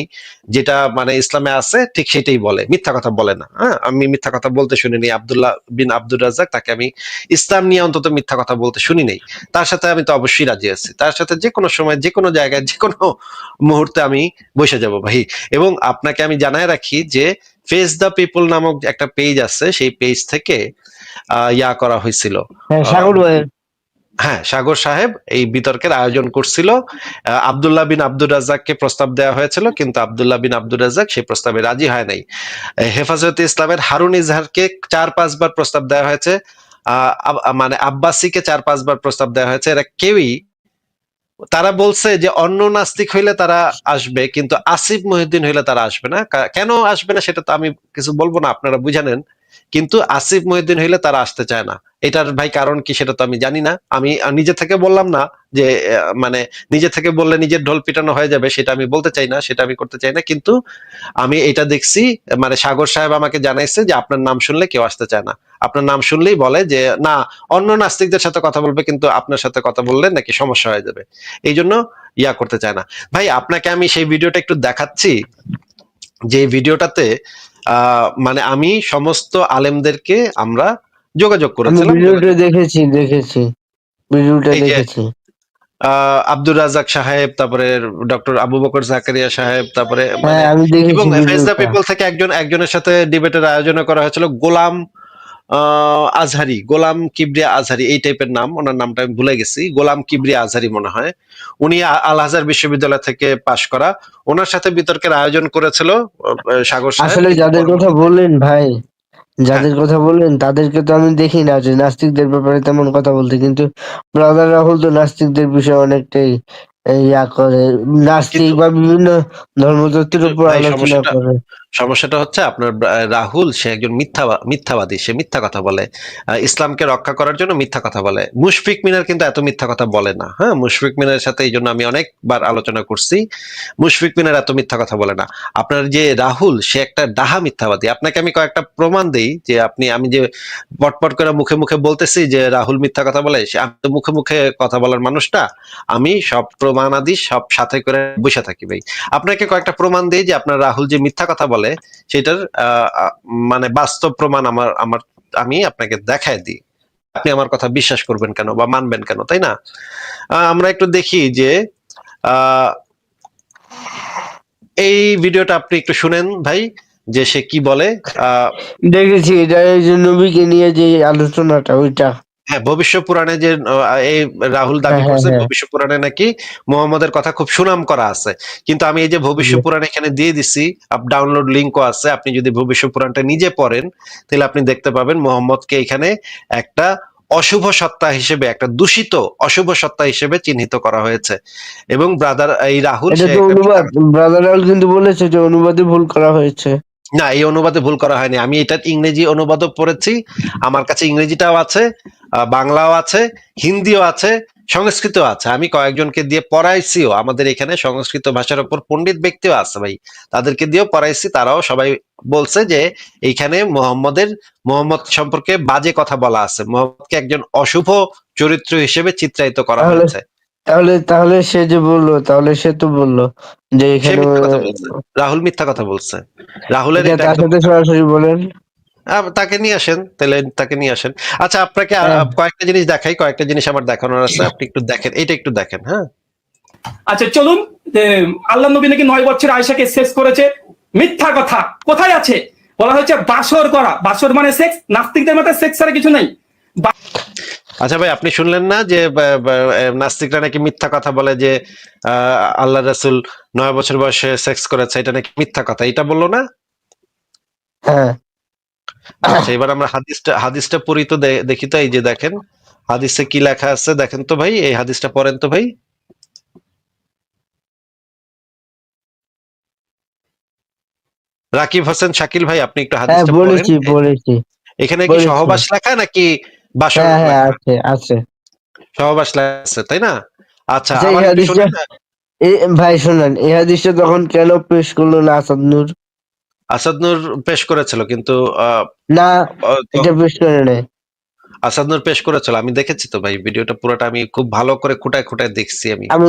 যেটা মানে ইসলামে আছে ঠিক সেটাই বলে, মিথ্যা কথা বলে না। হ্যাঁ, আমি মিথ্যা কথা বলতে শুনিনি আব্দুল্লাহ বিন আব্দুর রাজ্জাক, তাকে আমি ইসলাম নিয়ে অন্তত মিথ্যা কথা বলতে শুনি নাই। তার সাথে আমি তো অবশ্যই রাজি আছি, তার সাথে যে কোনো সময় যে কোনো জায়গায় যে কোনো মুহূর্তে আমি বসে যাব ভাই। এবং আপনাকে আমি জানায় রাখি যে ফেস দ্য পিপল নামক একটা পেজ আছে, সেই পেজ থেকে ইয়া করা হয়েছিল। হ্যাঁ, সাগর ভাই। হ্যাঁ, সাগর সাহেব এই বিতর্কের আয়োজন করছিল। আব্দুল্লাহ বিন আব্দুর রাজ্জাককে প্রস্তাব দেওয়া হয়েছিল, কিন্তু আব্দুল্লাহ বিন আব্দুর রাজ্জাক সেই প্রস্তাবে রাজি হয় নাই। হেফাজতে ইসলামের হারুন ইজহারকে 4-5 বার প্রস্তাব দেওয়া হয়েছে, মানে আব্বাসীকে 4-5 বার প্রস্তাব দেওয়া হয়েছে। এরা কেউই, তারা বলছে যে অন্য নাস্তিক হইলে তারা আসবে, কিন্তু আসিফ মহিউদ্দিন হইলে তারা আসবে না। কেন আসবে না সেটা তো আমি কিছু বলবো না, আপনারা বুঝানেন। কিন্তু আসিফ মহিউদ্দিন হইলে তারা আসতে চায় না। এটার ভাই কারণ কি সেটা তো আমি জানি না। আমি নিজে থেকে বললাম না যে মানে নিজে থেকে বললে নিজের ঢোল পিটানো হয়ে যাবে, সেটা আমি বলতে চাই না, সেটা আমি করতে চাই না। কিন্তু আমি এটা দেখছি, মানে সাগর সাহেব আমাকে জানাইছে যে আপনার নাম শুনলে কেউ আসতে চায় না। আপনার নাম শুনলেই বলে যে না, অন্য নাস্তিকদের সাথে কথা বলবে, কিন্তু আপনার সাথে কথা বললে নাকি সমস্যা হয়ে যাবে, এই জন্য ইয়া করতে চায় না। ভাই আপনাকে আমি সেই ভিডিওটা একটু দেখাচ্ছি, যে ভিডিওটাতে মানে আমি সমস্ত আলেমদেরকে আমরা যোগাযোগ আমি করেছিলাম। ভিডিওটা দেখেছি ভিডিওটা এই যে দেখেছি। আব্দুর রাজ্জাক সাহেব, তারপরে ডক্টর আবু বকর জাকারিয়া সাহেব, তারপরে মানে হ্যাঁ, আমি দেখেছি এবং ফেস দ্য ভিডিওটা। পিপল থেকে একজনের সাথে ডিবেটের আয়োজন করা হয়েছিল, গোলাম আজহারি, গোলাম কিবরিয়া আজহারি, এই টাইপের নাম, ওনার নামটা আমি ভুলে গেছি, গোলাম কিবরিয়া আজহারি মনে হয়। উনি আল আজহার বিশ্ববিদ্যালয় থেকে পাশ করা। ওনার সাথে বিতর্কের আয়োজন করেছিল সাগর সাহেব, আসলে কিন্তু যাদের কথা পরবর্তীতে বললেন ভাই, হ্যাঁ, যাদের কথা বললেন তাদেরকে তো আমি দেখি না যে নাস্তিকদের ব্যাপারে তেমন কথা বলতে, কিন্তু ব্রাদার রাহুল তো নাস্তিকদের বিষয়ে অনেকটাই ইয়া করে, নাস্তিক কিন্তু বা বিভিন্ন ধর্মতত্ত্বের কিন্তু উপর ভাই আলোচনা করে। সমস্যাটা হচ্ছে আপনার রাহুল, সে একজন মিথ্যাবাদী, সে মিথ্যা কথা বলে। ইসলামকে রক্ষা করার জন্য মিথ্যা কথা বলে। মুশফিক মিনার কিন্তু এত মিথ্যা কথা বলে না। হ্যাঁ, মুশফিক মিনারের সাথে এই জন্য আমি অনেকবার আলোচনা করছি, মুশফিক মিনার এত মিথ্যা কথা বলে না। আপনার যে রাহুল, সে একটা ডাহা মিথ্যাবাদী। আপনাকে আমি কয়েকটা প্রমাণ দেই যে আমি যে পটপট করে মুখে মুখে বলতেছি যে রাহুল মিথ্যা কথা বলে, আমি তো মুখে মুখে কথা বলার মানুষটা, আমি সব প্রমাণাদি সব সাথে করে বসে থাকি ভাই। আপনাকে কয়েকটা প্রমাণ দেই যে আপনার রাহুল যে মিথ্যা কথা বলে সেটার মানে বাস্তব প্রমাণ আমি আপনাকে দেখায় দিই। আপনি আমার কথা বিশ্বাস করবেন কেন বা মানবেন কেন, তাই না? আমরা একটু দেখি যে এই ভিডিওটা আপনি একটু শুনেন ভাই, যে সে কি বলে। দেখেছি, এটা এই যে নবীকে নিয়ে যে আলোচনাটা ওইটা। হ্যাঁ, ভবিষ্য পুরাণে যে এই রাহুল হ্যাঁ, দাবি হ্যাঁ, করছে হ্যাঁ। ভবিষ্য পুরাণে নাকি মুহাম্মদের কথা খুব সুনাম করা আছে। কিন্তু আমি এই যে ভবিষ্য জি। পুরাণ এখানে দিয়ে দিছি, ডাউনলোড লিঙ্কও আছে। আপনি যদি ভবিষ্য পুরাণটা নিজে পড়েন তাহলে আপনি দেখতে পাবেন মুহাম্মদকে এখানে একটা অশুভ সত্তা হিসেবে, একটা দূষিত অশুভ সত্তা হিসেবে চিহ্নিত করা হয়েছে। এবং ব্রাদার এই রাহুল, এটা সে তো একটা অনুবাদ, ব্রাদার রাহুল কিন্তু বলেছে যে অনুবাদে ভুল করা হয়েছে। না, এই অনুবাদে ভুল করা হয়নি। আমি এটার ইংরেজি অনুবাদও পড়েছি, আমার কাছে ইংরেজিটাও আছে, বাংলাও আছে, হিন্দিও আছে, সংস্কৃত আছে। আমি কয়েকজনকে দিয়ে পড়াইছিও। আমাদের এখানে সংস্কৃত ভাষার উপর পণ্ডিত ব্যক্তিও আছে ভাই, তাদেরকে দিয়েও পড়াইছি। তারাও সবাই বলছে যে এইখানে মোহাম্মদ সম্পর্কে বাজে কথা বলা আছে, মোহাম্মদকে একজন অশুভ চরিত্র হিসেবে চিত্রায়িত করা তাহলে হয়েছে। তাহলে সে যে বললো, তাহলে সে তো বললো যে সে এখানে মিথ্যা কথা বলছে, রাহুল মিথ্যা কথা বলছে। রাহুলের এটা এটা তার একদম সাথে মিথ্যা কথা। সরাসরি বলেন। তাকে নিয়ে আসেন, তাহলে তাকে নিয়ে আসেন। আচ্ছা, আপনাকে হ্যাঁ, কয়েকটা জিনিস দেখাই, কয়েকটা জিনিস আমার দেখানোর আছে, আপনি একটু দেখেন, এটা একটু দেখেন। হ্যাঁ, আচ্ছা চলুন, আল্লাহ নবী নাকি 9 বছর আয়েশাকে সেক্স করেছে, মিথ্যা কথা। কোথায় আছে? বলা হয়েছে বাসর করা, বাসর মানে সেক্স। নাস্তিকদের মতে সেক্স ছাড়া কিছু নেই। আচ্ছা ভাই, আপনি শুনলেন না যে নাস্তিকরা নাকি মিথ্যা কথা বলে যে আল্লাহ রাসূল 9 বছর বয়সে সেক্স করেছে, এটা নাকি মিথ্যা কথা, এটা বললো না? হ্যাঁ। আচ্ছা, এবার আমরা হাদিসটা পড়ি তো, দেখি তো। এই যে দেখেন হাদিসে কি লেখা আছে, দেখেন তো ভাই, এই হাদিসটা পড়েন তো ভাই। রাকিব হোসেন শাকিল ভাই, আপনি একটু হ্যাঁ, হাদিসটা পড়েন। বলেছি। এখানে কি সহবাস লেখা নাকি বাসর হ্যাঁ, হ্যাঁ, লেখা? আছে। সহবাস লেখা আছে, তাই না? আচ্ছা, আচ্ছা, এই আবার একটু হাদিসটা, শুনেন। ভাই শুনেন, এই হাদিসটা তখন কেন পেশ করলো না আসাদ নূর? আসাদ নূর পেশ করেছিল, কিন্তু না, আহ, তো এটা পেশ করে নাই। আসাদ নূর পেশ করেছিল, আমি দেখেছি তো ভাই ভিডিওটা পুরোটা, আমি খুব ভালো করে খুঁটায় খুঁটায় দেখছি আমি। আমি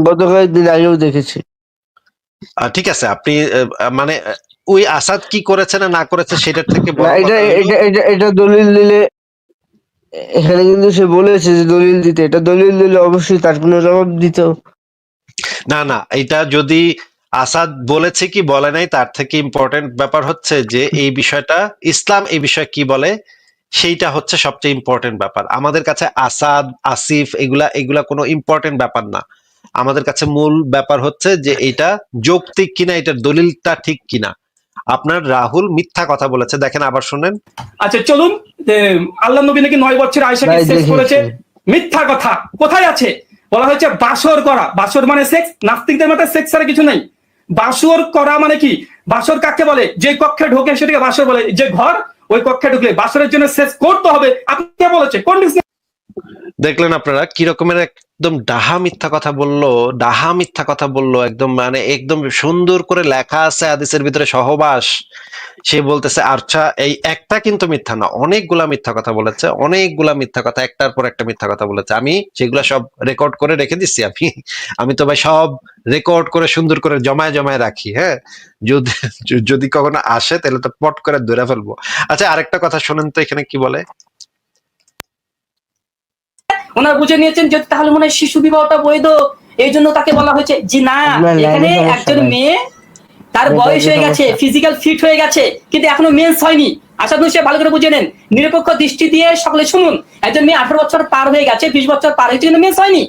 গত কয়েকদিন আগেও দেখেছি। ঠিক আছে, আপনি মানে ওই আসাদ কি করেছে না না করেছে সেটার থেকে না, বড় এটা কথা হলো, এটা এটা এটা দলিল দিলে, এখানে কিন্তু সে বলেছে যে দলিল দিতে, এটা দলিল দিলে অবশ্যই তার কোনো জবাব দিত। না না, এটা যদি আসাদ বলেছে কি বলে নাই তার থেকে ইম্পর্টেন্ট ব্যাপার হচ্ছে যে এই বিষয়টা ইসলাম এই বিষয়ে কি বলে, সেইটা হচ্ছে সবচেয়ে ইম্পর্টেন্ট ব্যাপার। আমাদের কাছে আসাদ, আসিফ এগুলা এগুলা কোনো ইম্পর্টেন্ট ব্যাপার না। আমাদের কাছে মূল ব্যাপার হচ্ছে যে এটা যৌক্তিক কিনা, এটার দলিলটা ঠিক কিনা। আপনার রাহুল মিথ্যা কথা বলেছে, দেখেন আবার শুনেন। আচ্ছা চলুন, যে আল্লাহ নবী নাকি 9 বছর আয়েশাকে ভাই, সেক্স করেছে, দেখেছি। মিথ্যা কথা। কোথায় আছে? বলা হয়েছে বাসর করা, বাসর মানে সেক্স, নাস্তিকদের মতে সেক্স ছাড়া কিছু নেই। বাসর করা মানে কি? বাসর কাকে বলে? যে কক্ষে ঢোকে সেটাকে বাসর বলে। যে ঘর, ওই কক্ষে ঢুকলে বাসরের জন্য সেক্স করতে হবে। আপনি কে বলেছে? কোন দেখলেন আপনারা কি রকমের একদম ডাহা মিথ্যা কথা বললো, ডাহা মিথ্যা কথা বললো, একদম মানে একদম সুন্দর করে লেখা আছে হাদিসের ভিতরে সহবাস, সে বলতেছে। আচ্ছা, এই একটা কিন্তু মিথ্যা না, অনেকগুলা মিথ্যা কথা বলেছে, অনেকগুলা মিথ্যা কথা, একটার পর একটা মিথ্যা কথা বলেছে। আমি সেগুলা সব রেকর্ড করে রেখে দিচ্ছি। আমি তো ভাই সব রেকর্ড করে সুন্দর করে জমায় জমায় রাখি। হ্যাঁ, যদি যদি কখনো আসে তাহলে তো পট করে ধরে ফেলবো। আচ্ছা, আরেকটা কথা শোনেন তো, এখানে কি বলে। ওনারা বুঝে নিয়েছেন যে তাহলে মনে হয় শিশু বিবাহটা বৈধ, এই জন্য তাকে বলা হয়েছে জি না। আপনার এখানে লাইনে সমস্যা একজন নাই। মেয়ে, তার এটা বয়স হয়ে গেছে, সমস্যা। ফিজিক্যাল ফিট হয়ে গেছে, কিন্তু এখনো মেন্স হয়নি। আশা করি সে ভালো করে বুঝে নেন, নিরপেক্ষ দৃষ্টি দিয়ে সকলে শুনুন। একজন মেয়ে 18 বছর পার হয়ে গেছে, 20 বছর পার হয়েছে, কিন্তু মেন্স হয়নি,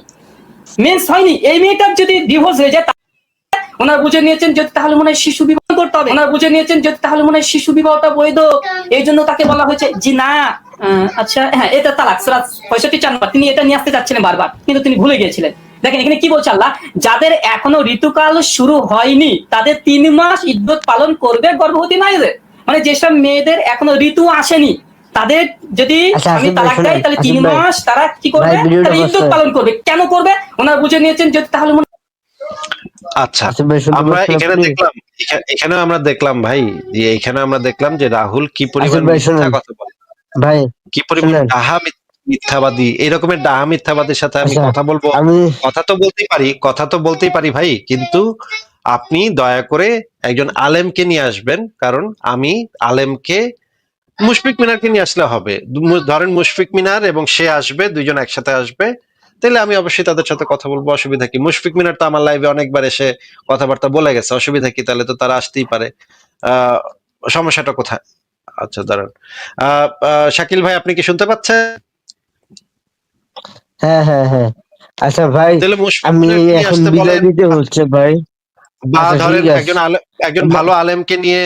মেন্স হয়নি। এই মেয়েটার যদি ডিভোর্স হয়ে যায়, ওনারা বুঝে নিয়েছেন যে তাহলে মনে হয় শিশু বিবাহ করতে হবে। ওনারা বুঝে নিয়েছেন যে তাহলে মনে হয় শিশু বিবাহটা বৈধ, এই জন্য তাকে বলা হয়েছে জি না। আচ্ছা হ্যাঁ, এটা তালাক সূরা 65 নম্বর। তিনি এটা নিয়ে আসতে চাচ্ছিলেন বারবার, কিন্তু তিনি ভুলে গিয়েছিলেন। দেখেন এখানে কি বলছে আল্লাহ, যাদের এখনো ঋতুকাল শুরু হয়নি তাদের 3 মাস ইদ্যত পালন করবে গর্ভবতী নারীদের। মানে যেসব মেয়েদের এখনো ঋতু আসেনি তাদের যদি আচ্ছা, আমি আসিফ ভাই, তালাক দেয়, শুনেন, তাহলে 3 আসিফ ভাই, মাস তারা কি করবে? ভাই, ভিডিওটা তারা ইদ্যত বসে। পালন করবে। কেন করবে? ওনারা বুঝে নিয়েছেন যে তাহলে আচ্ছা, আসিফ ভাই, শুনতে আমরা পাচ্ছেন এখানে আপনি? দেখলাম, এখানেও আমরা দেখলাম ভাই, যে এখানে আমরা দেখলাম যে রাহুল কি পরিমাণ আসিফ ভাই, মিথ্যা শুনেন কথা বলে, ভাই, কি পরিমাণ শুনেন। ডাহা মিথ্যাবাদী। এই রকমের ডাহা মিথ্যাবাদীর সাথে আমি আচ্ছা, কথা বলবো, আমি কথা তো বলতেই পারি, কথা তো বলতেই পারি ভাই, কিন্তু আপনি দয়া করে একজন আলেমকে নিয়ে আসবেন। কারণ আমি আলেমকে, মুশফিক মিনারকে নিয়ে আসলে হবে। ধরেন মুশফিক মিনার এবং সে আসবে, দুইজন একসাথে আসবে, তাহলে আমি অবশ্যই তাদের সাথে কথা বলবো। অসুবিধা কি? মুশফিক মিনার তো আমার লাইভে অনেকবার এসে কথাবার্তা বলে গেছে, অসুবিধা কি? তাহলে তো তারা আসতেই পারে। আহ সমস্যাটা কোথায়? আচ্ছা দাঁড়ান, শাকিল ভাই আপনি কি শুনতে পাচ্ছেন? হ্যাঁ, হ্যাঁ, হ্যাঁ। আচ্ছা ভাই, তাহলে মুশফিক আমি মিনারকে নিয়ে এখন আসতে বিদায় বলেন, দিতে হচ্ছে ভাই। বা আচ্ছা, ধরেন ঠিক আছে। একজন ভালো আলেমকে নিয়ে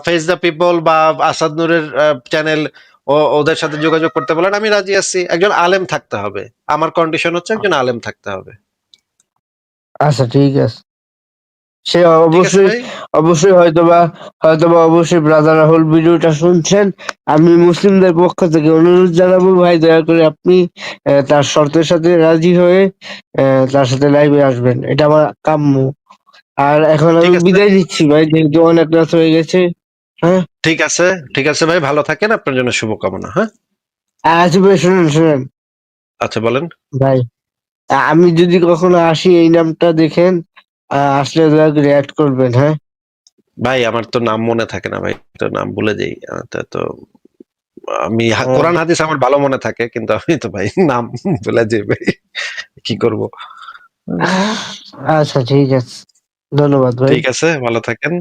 ফেস দ্য পিপল বা আসাদ নূরের চ্যানেল, ওদের সাথে যোগাযোগ করতে বলেন, আমি রাজি আছি। একজন আলেম থাকতে হবে, আমার কন্ডিশন হচ্ছে একজন আলেম থাকতে হবে। আচ্ছা, ঠিক আছে। সে ঠিক আছে অবশ্যই, ভাই। অবশ্যই হয়তোবা অবশ্যই ব্রাদার রাহুল ভিডিওটা শুনছেন। আমি মুসলিমদের পক্ষ থেকে অনুরোধ জানাবো, ভাই দয়া করে আপনি তার শর্তের সাথে রাজি হয়ে তার সাথে লাইভে আসবেন, এটা আমার কাম্য। আর এখন ঠিক আমি আছে, বিদায় নিচ্ছি ভাই, যেহেতু অনেক রাত হয়ে গেছে। হ্যাঁ, ঠিক আছে, ঠিক আছে ভাই, ভালো থাকেন, আপনার জন্য শুভকামনা। হ্যাঁ, আচ্ছা ভাই, শুনেন আচ্ছা বলেন। ভাই, আমি যদি কখনো আসি এই নামটা দেখেন, আসলে দয়া করে অ্যাড করবেন। হ্যাঁ ভাই আমার তো নাম মনে থাকে না ভাই, তো নাম ভুলে যাই। তো আমি ও, কোরআন হাদিস আমার ভালো মনে থাকে, কিন্তু আমি তো ভাই নাম ভুলে যাই ভাই, কি করব। আচ্ছা, ঠিক আছে, ধন্যবাদ ভাই। ঠিক আছে, ভালো থাকেন।